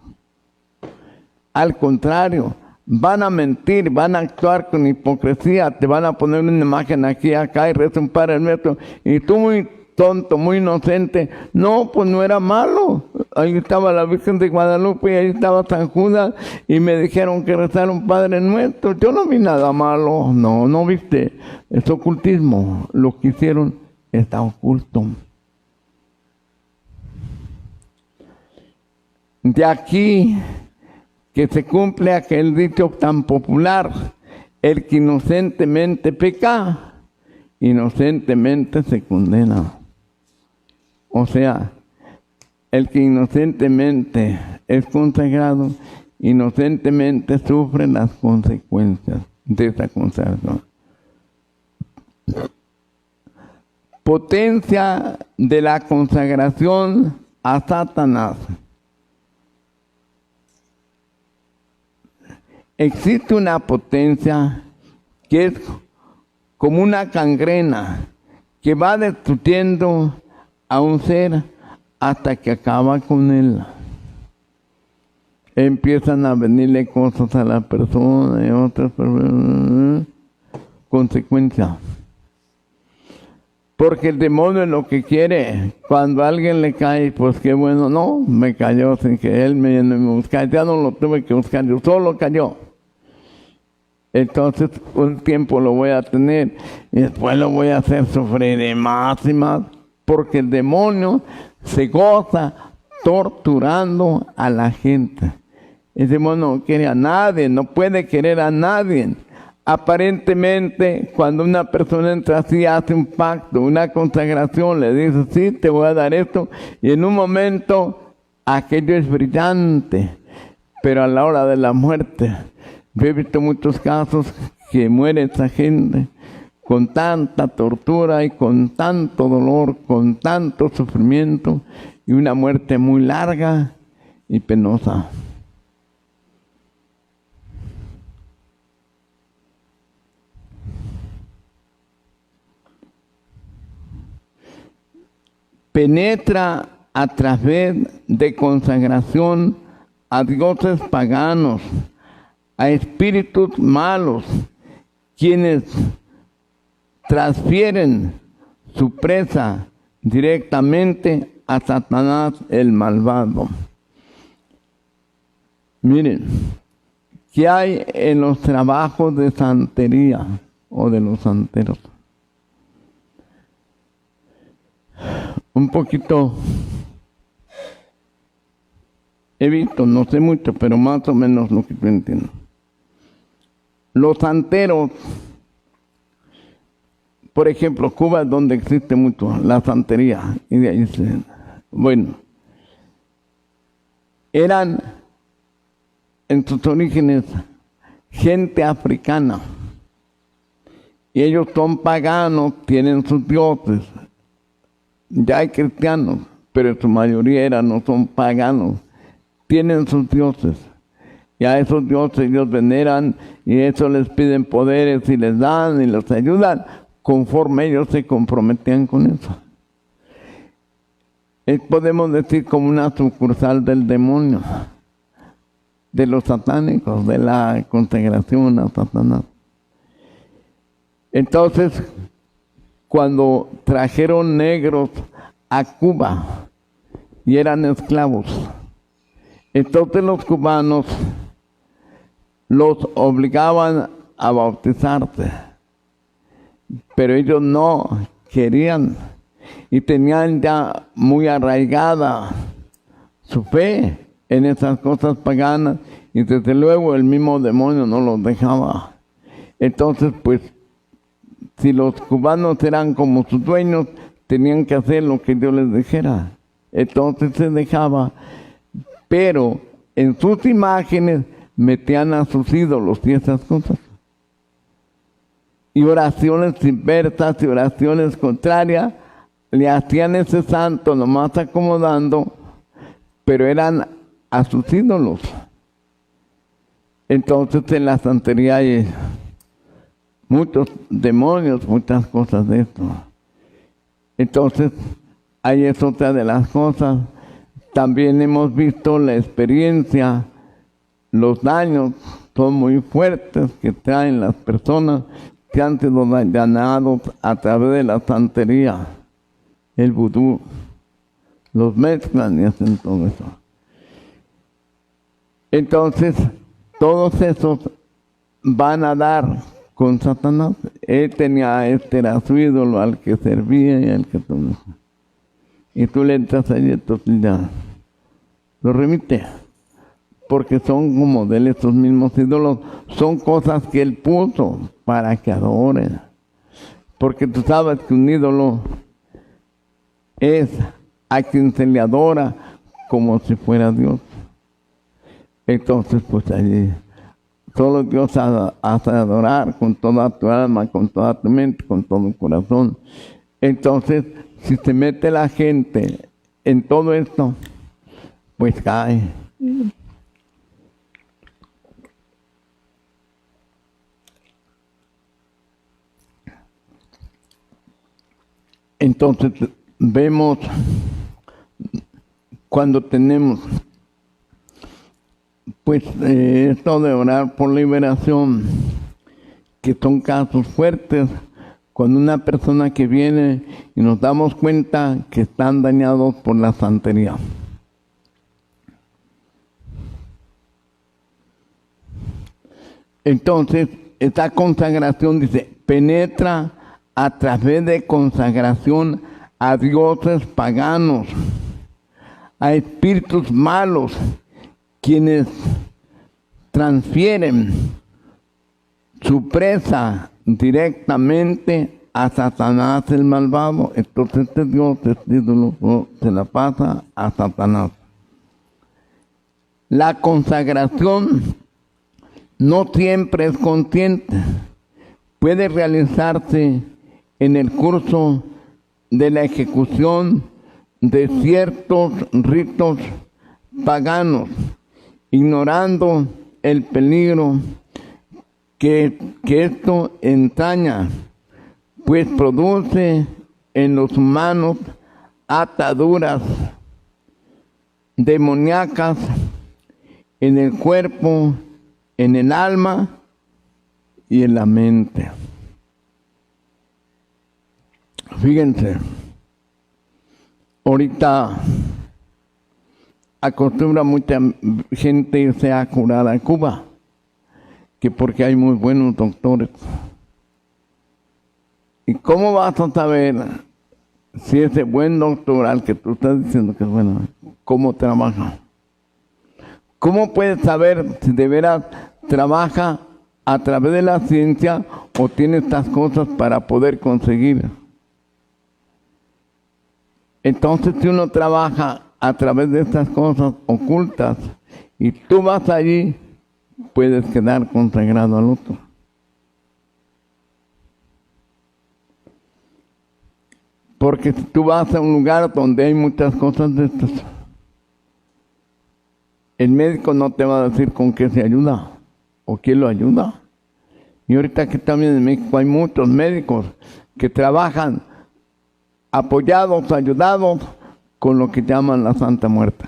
Al contrario, van a mentir, van a actuar con hipocresía, te van a poner una imagen aquí, acá, y reza un Padre Nuestro, y tú muy tonto, muy inocente: no, pues no era malo. Ahí estaba la Virgen de Guadalupe y ahí estaba San Judas y me dijeron que rezara un Padre Nuestro. Yo no vi nada malo. No, no viste. Es ocultismo. Lo que hicieron está oculto. De aquí que se cumple aquel dicho tan popular: el que inocentemente peca, inocentemente se condena. O sea, el que inocentemente es consagrado, inocentemente sufre las consecuencias de esa consagración. Potencia de la consagración a Satanás. Existe una potencia que es como una gangrena que va destruyendo a un ser hasta que acaba con él. Empiezan a venirle cosas a la persona y otras personas. Consecuencia. Porque el demonio lo que quiere, cuando a alguien le cae, pues qué bueno, no, me cayó sin que él me buscara, ya no lo tuve que buscar, yo solo cayó. Entonces un tiempo lo voy a tener y después lo voy a hacer sufrir de más y más, porque el demonio se goza torturando a la gente. El demonio no quiere a nadie, no puede querer a nadie. Aparentemente, cuando una persona entra así, hace un pacto, una consagración, le dice: sí, te voy a dar esto, y en un momento aquello es brillante, pero a la hora de la muerte, yo he visto muchos casos que muere esa gente con tanta tortura y con tanto dolor, con tanto sufrimiento, y una muerte muy larga y penosa. Penetra a través de consagración a dioses paganos, a espíritus malos, quienes transfieren su presa directamente a Satanás el malvado. Miren, ¿qué hay en los trabajos de santería o de los santeros? Un poquito he visto, no sé mucho, pero más o menos lo que yo entiendo. Los santeros, por ejemplo, Cuba es donde existe mucho la santería, y de ahí bueno, eran en sus orígenes gente africana, y ellos son paganos, tienen sus dioses. Ya hay cristianos, pero en su mayoría no son paganos, tienen sus dioses. Y a esos dioses ellos veneran y eso les piden poderes y les dan y les ayudan conforme ellos se comprometían con eso. Podemos decir como una sucursal del demonio, de los satánicos, de la consagración a Satanás. Entonces, cuando trajeron negros a Cuba y eran esclavos, entonces los cubanos los obligaban a bautizarse, pero ellos no querían y tenían ya muy arraigada su fe en esas cosas paganas, y desde luego el mismo demonio no los dejaba. Entonces, pues, si los cubanos eran como sus dueños, tenían que hacer lo que Dios les dijera. Entonces se dejaba, pero en sus imágenes metían a sus ídolos y esas cosas. Y oraciones inversas y oraciones contrarias le hacían ese santo nomás acomodando, pero eran a sus ídolos. Entonces en la santería hay muchos demonios, muchas cosas de esto. Entonces, ahí es otra de las cosas. También hemos visto la experiencia, los daños son muy fuertes que traen las personas que han sido dañados a través de la santería, el vudú. Los mezclan y hacen todo eso. Entonces, todos esos van a dar con Satanás. Él tenía, era su ídolo al que servía y al que todo. Y tú le entras ahí, entonces ya lo remite. Porque son como de él estos mismos ídolos. Son cosas que él puso para que adoren. Porque tú sabes que un ídolo es a quien se le adora como si fuera Dios. Entonces, pues allí solo Dios hace adorar con toda tu alma, con toda tu mente, con todo el corazón. Entonces, si se mete la gente en todo esto, pues cae. Entonces, vemos cuando tenemos pues esto de orar por liberación, que son casos fuertes, cuando una persona que viene y nos damos cuenta que están dañados por la santería. Entonces, esta consagración dice, penetra a través de consagración a dioses paganos, a espíritus malos, quienes transfieren su presa directamente a Satanás el malvado. Entonces este Dios, este ídolo, se la pasa a Satanás. La consagración no siempre es consciente. Puede realizarse en el curso de la ejecución de ciertos ritos paganos, ignorando el peligro que esto entraña, pues produce en los humanos ataduras demoníacas en el cuerpo, en el alma y en la mente. Fíjense, ahorita acostumbra mucha gente irse a curar a Cuba, que porque hay muy buenos doctores. ¿Y cómo vas a saber si ese buen doctor al que tú estás diciendo que es bueno, cómo trabaja? ¿Cómo puedes saber si de veras trabaja a través de la ciencia o tiene estas cosas para poder conseguir? Entonces, si uno trabaja a través de estas cosas ocultas y tú vas allí, puedes quedar consagrado al otro. Porque si tú vas a un lugar donde hay muchas cosas de estas, el médico no te va a decir con qué se ayuda o quién lo ayuda. Y ahorita que también en México hay muchos médicos que trabajan apoyados, ayudados con lo que llaman la Santa Muerte.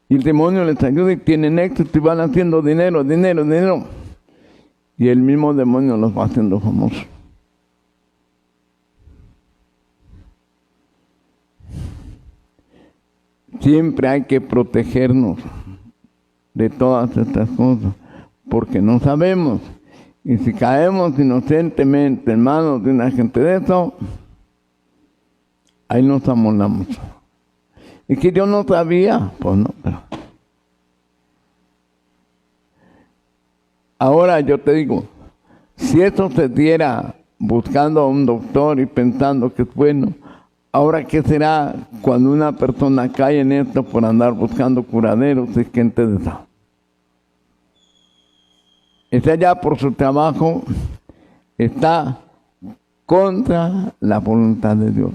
Y el demonio les ayuda y tienen éxito y van haciendo dinero. Y el mismo demonio los va haciendo famosos. Siempre hay que protegernos de todas estas cosas, porque no sabemos. Y si caemos inocentemente en manos de una gente de eso, ahí nos amolamos. Y que yo no sabía, pues no, pero ahora yo te digo, Si eso se diera buscando a un doctor y pensando que es bueno, ahora ¿qué será cuando una persona cae en esto por andar buscando curaderos y gente de esa? Ese ya por su trabajo está contra la voluntad de Dios.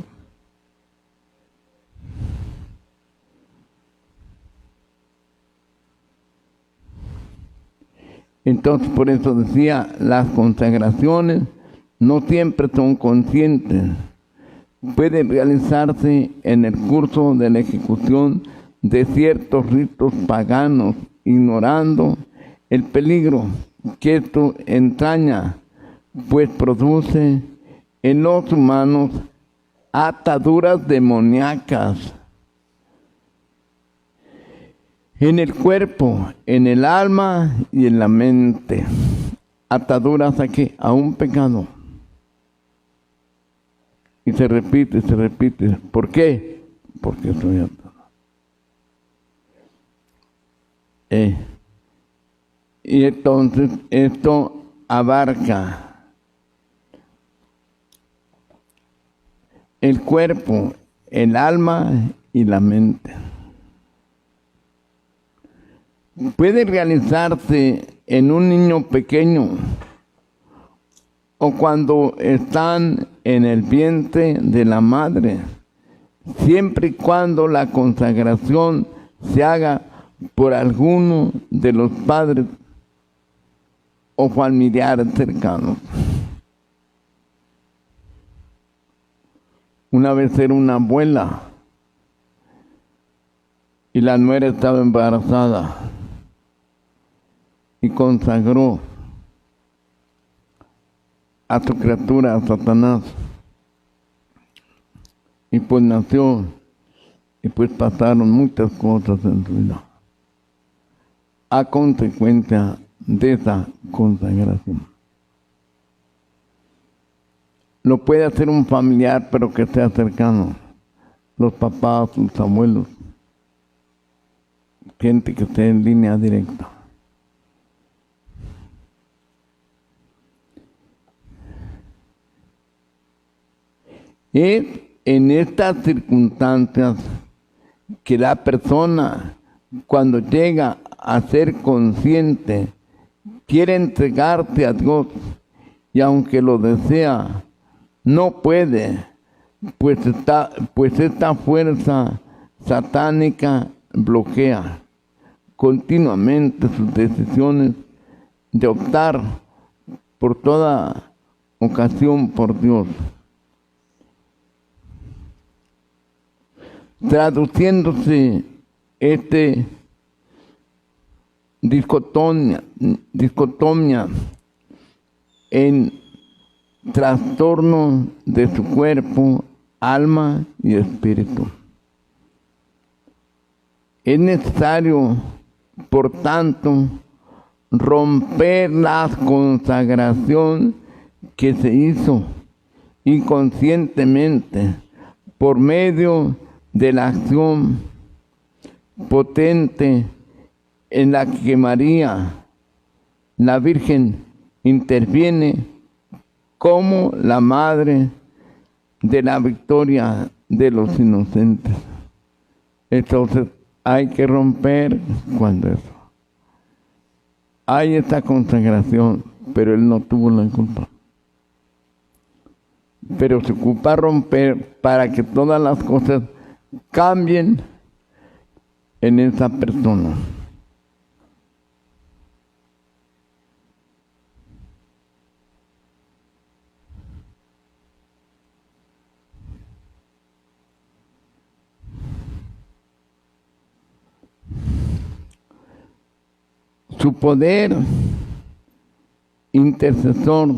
Entonces, por eso decía, las consagraciones no siempre son conscientes. Pueden realizarse en el curso de la ejecución de ciertos ritos paganos, ignorando el peligro que esto entraña, pues produce en los humanos ataduras demoníacas en el cuerpo, en el alma y en la mente. Ataduras a qué? A un pecado. Y se repite, se repite. ¿Por qué? Porque soy atado. Y entonces esto abarca el cuerpo, el alma y la mente. Puede realizarse en un niño pequeño o cuando están en el vientre de la madre, siempre y cuando la consagración se haga por alguno de los padres o familiares cercanos. Una vez era una abuela y la nuera estaba embarazada y consagró a su criatura, a Satanás. Y pues nació, y pues pasaron muchas cosas en su vida a consecuencia de esa consagración. Lo puede hacer un familiar, pero que sea cercano, los papás, los abuelos, gente que esté en línea directa. Es en estas circunstancias que la persona, cuando llega a ser consciente, quiere entregarse a Dios y aunque lo desea, no puede, pues esta fuerza satánica bloquea continuamente sus decisiones de optar por toda ocasión por Dios. Traduciéndose dicotomia en trastorno de su cuerpo, alma y espíritu. Es necesario, por tanto, romper la consagración que se hizo inconscientemente por medio de la acción potente en la que María, la Virgen, interviene como la madre de la victoria de los inocentes. Entonces hay que romper cuando eso. Hay esta consagración, pero él no tuvo la culpa. Pero se ocupa romper para que todas las cosas cambien en esa persona. Su poder intercesor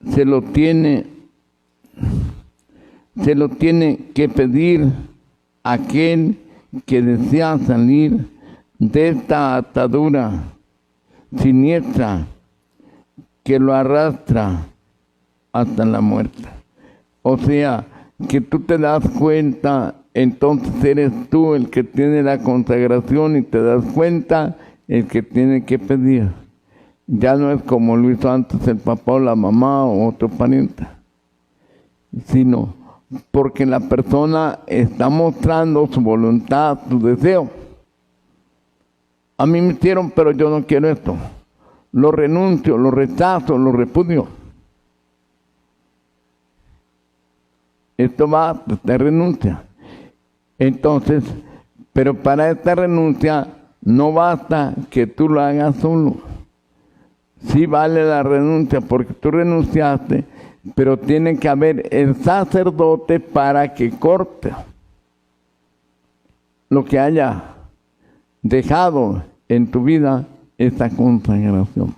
se lo tiene que pedir aquel que desea salir de esta atadura siniestra que lo arrastra hasta la muerte. O sea, que tú te das cuenta, entonces eres tú el que tiene la consagración y te das cuenta el que tiene que pedir. Ya no es como lo hizo antes el papá o la mamá o otro pariente, sino porque la persona está mostrando su voluntad, su deseo. A mí me hicieron, pero yo no quiero esto. Lo renuncio, lo rechazo, lo repudio. Esto va de renuncia. Entonces, pero para esta renuncia no basta que tú lo hagas solo. Sí vale la renuncia porque tú renunciaste, pero tiene que haber el sacerdote para que corte lo que haya dejado en tu vida esta consagración.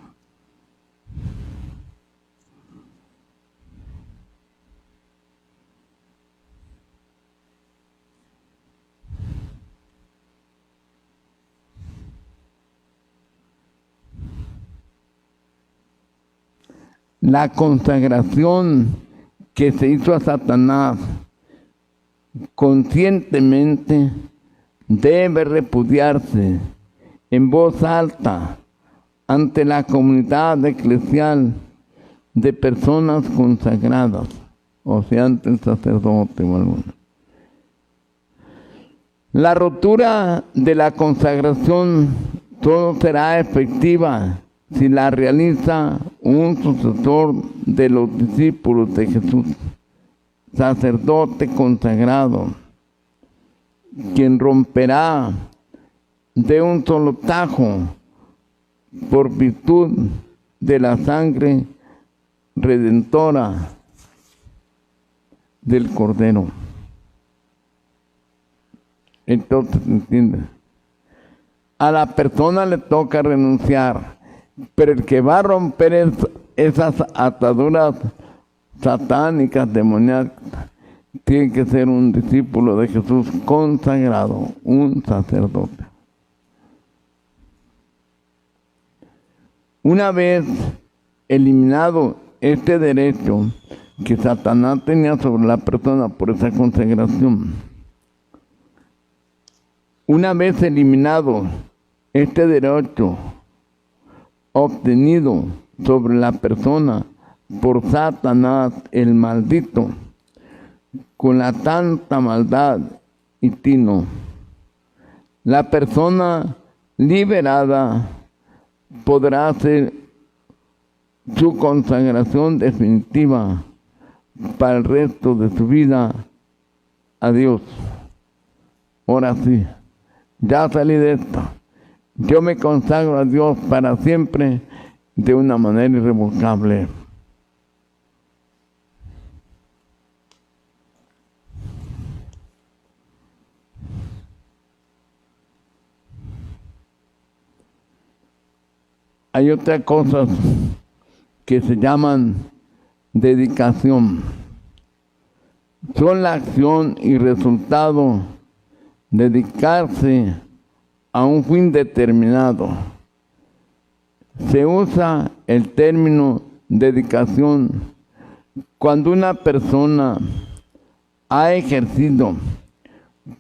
La consagración que se hizo a Satanás conscientemente debe repudiarse en voz alta ante la comunidad eclesial de personas consagradas, o sea, ante el sacerdote o alguno. La rotura de la consagración solo será efectiva si la realiza un sucesor de los discípulos de Jesús, sacerdote consagrado, quien romperá de un solo tajo por virtud de la sangre redentora del Cordero. Entonces, ¿entiendes? A la persona le toca renunciar, pero el que va a romper esas ataduras satánicas, demoníacas, tiene que ser un discípulo de Jesús consagrado, un sacerdote. Una vez eliminado este derecho que Satanás tenía sobre la persona por esa consagración, una vez eliminado este derecho obtenido sobre la persona por Satanás el maldito, con la tanta maldad y tino, la persona liberada podrá hacer su consagración definitiva para el resto de su vida a Dios. Ahora sí, ya salí de esto. Yo me consagro a Dios para siempre de una manera irrevocable. Hay otras cosas que se llaman dedicación. Son la acción y resultado de dedicarse a un fin determinado. Se usa el término dedicación cuando una persona ha ejercido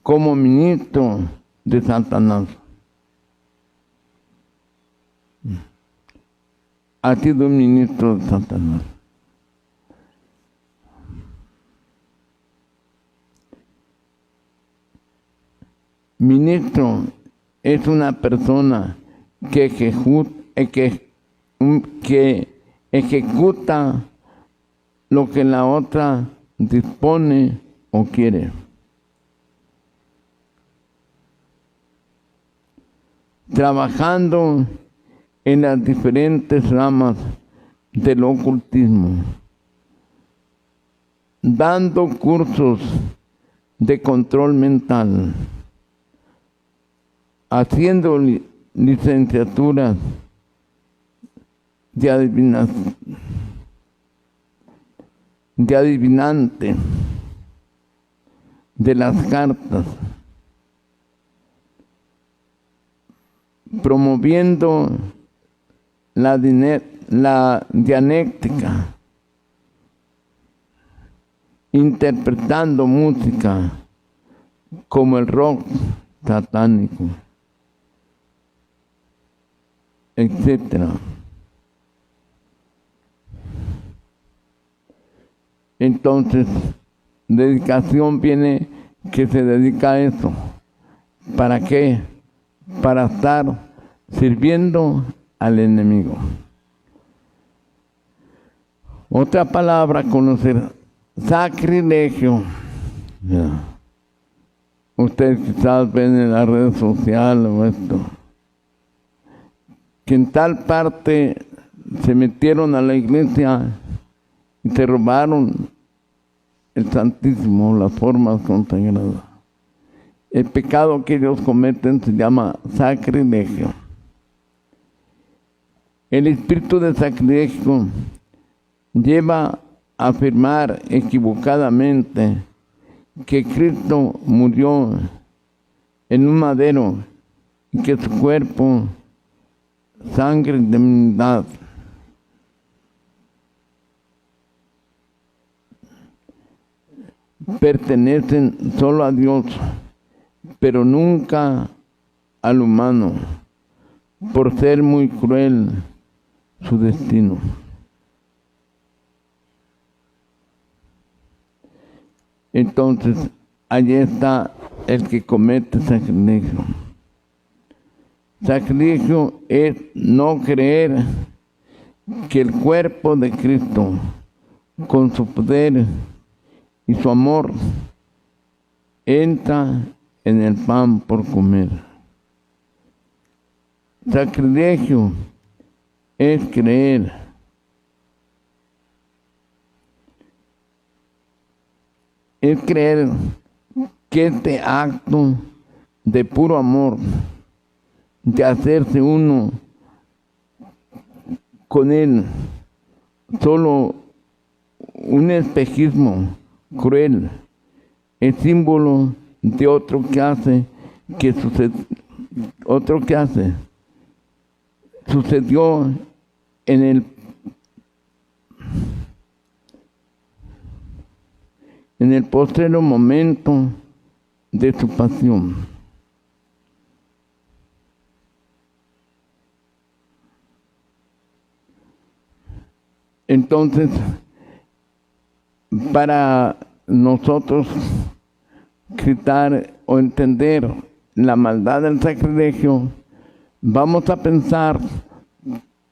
como ministro de Satanás. Ha sido un ministro de Satanás. Ministro es una persona que ejecuta lo que la otra dispone o quiere. Trabajando en las diferentes ramas del ocultismo, dando cursos de control mental, haciendo licenciaturas de adivinante de las cartas, promoviendo la dianéctica, interpretando música como el rock satánico, etc. Entonces, dedicación viene que se dedica a eso. ¿Para qué? Para estar sirviendo al enemigo. Otra palabra a conocer, sacrilegio. Ustedes quizás ven en las redes sociales o esto, que en tal parte se metieron a la iglesia y se robaron el Santísimo, las formas consagradas. El pecado que ellos cometen se llama sacrilegio. El espíritu de sacrilegio lleva a afirmar equivocadamente que Cristo murió en un madero y que su cuerpo, sangre y divinidad pertenecen solo a Dios, pero nunca al humano, por ser muy cruel su destino. Entonces, allí está el que comete sacrilegio. Sacrilegio es no creer que el cuerpo de Cristo, con su poder y su amor, entra en el pan por comer. Sacrilegio es creer que este acto de puro amor, de hacerse uno con Él, solo un espejismo cruel, es símbolo de otro que hace, sucedió en el postrero momento de su pasión. Entonces, para nosotros quitar o entender la maldad del sacrilegio, vamos a pensar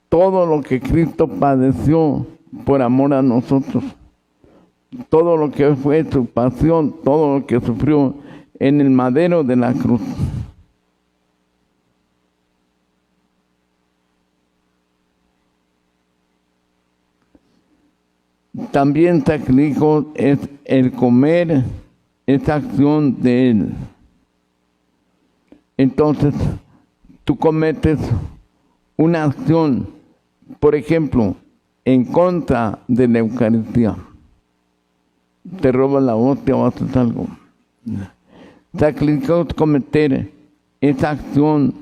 todo lo que Cristo padeció por amor a nosotros, todo lo que fue su pasión, todo lo que sufrió en el madero de la cruz. También sacrilegio es el comer esa acción de Él. Entonces, tú cometes una acción, por ejemplo, en contra de la Eucaristía. Te robas la hostia o haces algo. Sacrilegio es cometer esa acción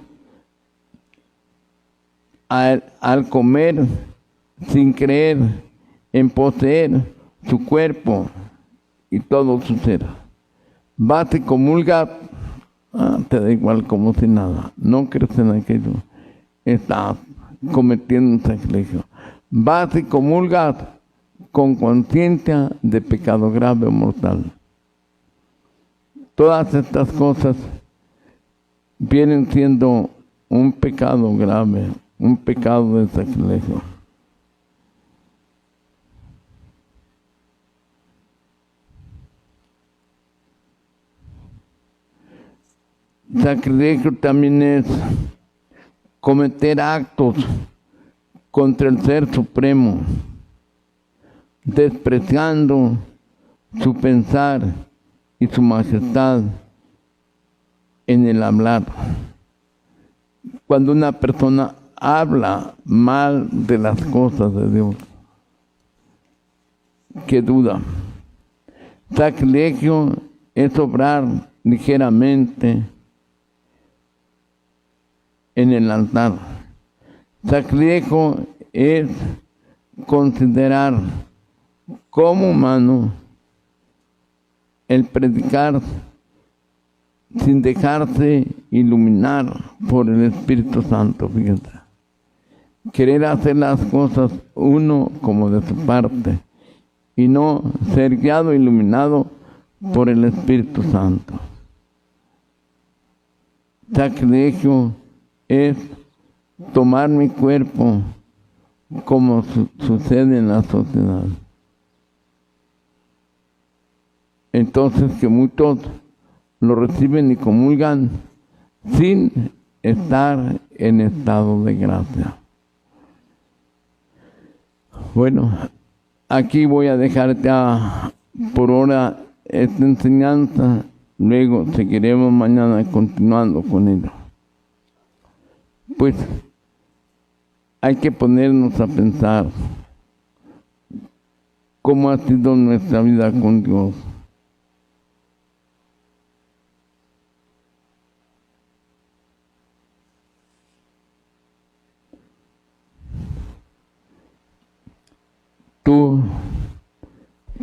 al comer sin creer en poseer su cuerpo y todo su ser. Vas y comulgas, te da igual como si nada. No crees en aquello. Estás cometiendo un sacrilegio. Vas y comulgas con conciencia de pecado grave o mortal. Todas estas cosas vienen siendo un pecado grave, un pecado de sacrilegio. Sacrilegio también es cometer actos contra el Ser Supremo, despreciando su pensar y su majestad en el hablar. Cuando una persona habla mal de las cosas de Dios, qué duda. Sacrilegio es obrar ligeramente en el altar. Sacrilegio es considerar como humano el predicar sin dejarse iluminar por el Espíritu Santo. Fíjate, querer hacer las cosas uno como de su parte y no ser guiado, iluminado por el Espíritu Santo. Sacrilegio es tomar mi cuerpo como sucede en la sociedad. Entonces que muchos lo reciben y comulgan sin estar en estado de gracia. Bueno, aquí voy a dejar ya por ahora esta enseñanza, luego seguiremos mañana continuando con ello. Pues hay que ponernos a pensar cómo ha sido nuestra vida con Dios. ¿Tú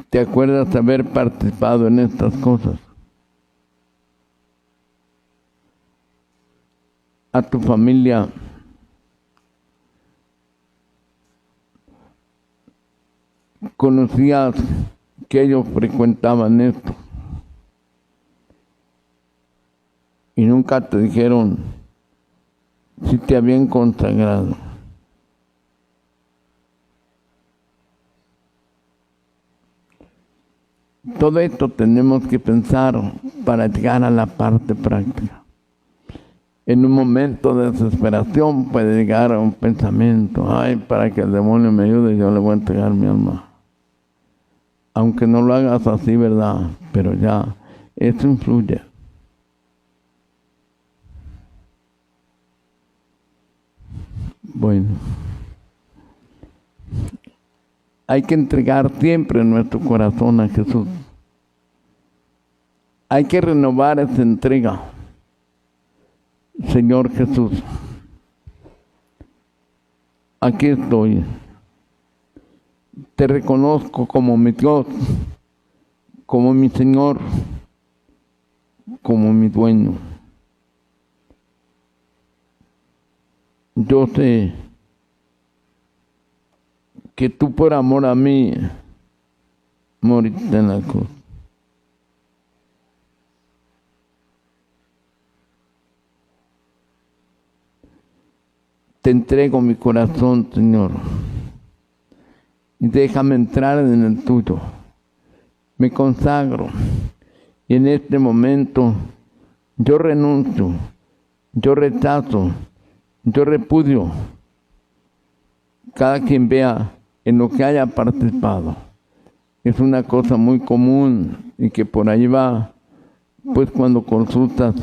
te acuerdas de haber participado en estas cosas? ¿A tu familia conocías que ellos frecuentaban esto? Y nunca te dijeron si te habían consagrado. Todo esto tenemos que pensar para llegar a la parte práctica. En un momento de desesperación puede llegar a un pensamiento, ay, para que el demonio me ayude, yo le voy a entregar mi alma. Aunque no lo hagas así, ¿verdad? Pero ya, eso influye. Bueno, hay que entregar siempre nuestro corazón a Jesús. Hay que renovar esa entrega. Señor Jesús, aquí estoy. Te reconozco como mi Dios, como mi Señor, como mi dueño. Yo sé que tú por amor a mí moriste en la cruz. Te entrego mi corazón, Señor, y déjame entrar en el tuyo. Me consagro y en este momento yo renuncio, yo rechazo, yo repudio cada quien vea en lo que haya participado. Es una cosa muy común y que por ahí va, pues cuando consultas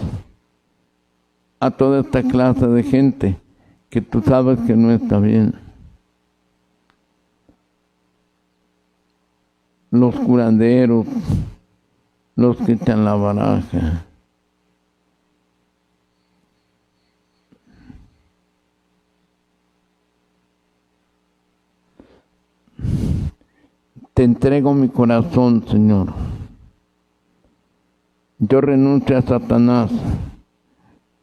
a toda esta clase de gente que tú sabes que no está bien. Los curanderos, los que echan la baraja. Te entrego mi corazón, Señor. Yo renuncio a Satanás,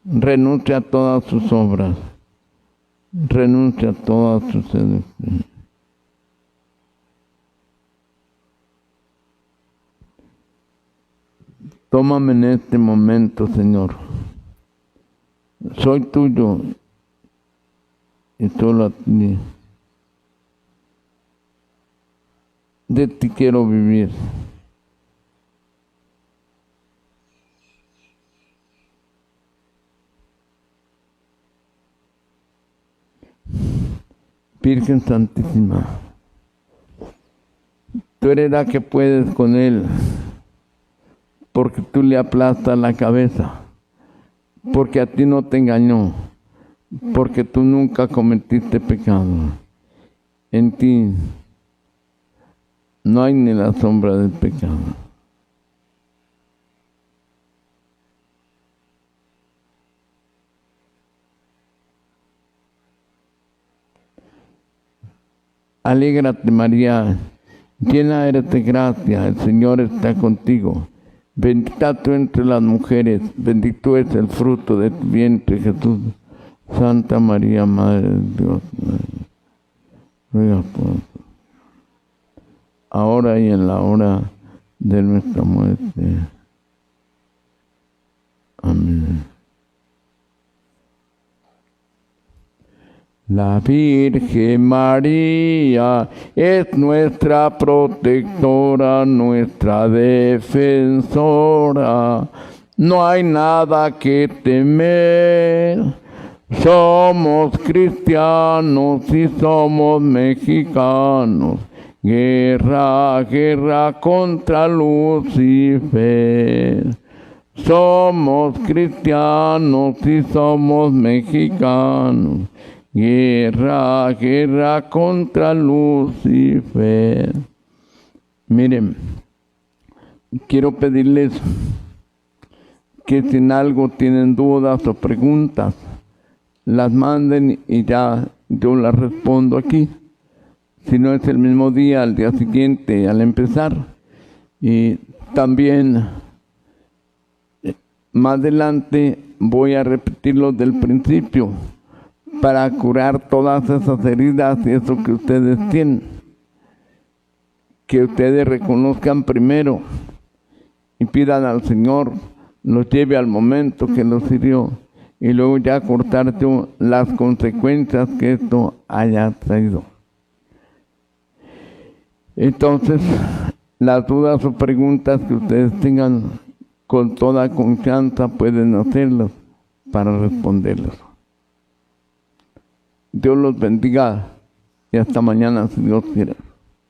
renuncio a todas sus obras, renuncio a todas sus seducciones. Tómame en este momento, Señor. Soy tuyo y solo a ti. De ti quiero vivir. Virgen Santísima, tú eres la que puedes con él, porque tú le aplastas la cabeza, porque a ti no te engañó, porque tú nunca cometiste pecado. En ti no hay ni la sombra del pecado. Alégrate, María, llena eres de gracia, el Señor está contigo. Bendita tú entre las mujeres, bendito es el fruto de tu vientre, Jesús. Santa María, Madre de Dios, ruega por nosotros. ahora y en la hora de nuestra muerte. Amén. La Virgen María es nuestra protectora, nuestra defensora. No hay nada que temer. Somos cristianos y somos mexicanos. Guerra, guerra contra Lucifer. Somos cristianos y somos mexicanos. Guerra, guerra contra Lucifer. Miren, quiero pedirles que si en algo tienen dudas o preguntas, las manden y ya yo las respondo aquí. Si no es el mismo día, al día siguiente, al empezar. Y también más adelante voy a repetirlo del principio para curar todas esas heridas y eso que ustedes tienen. Que ustedes reconozcan primero y pidan al Señor los lleve al momento que los hirió y luego ya cortarte las consecuencias que esto haya traído. Entonces, las dudas o preguntas que ustedes tengan, con toda confianza pueden hacerlas para responderlas. Dios los bendiga y hasta mañana si Dios quiere.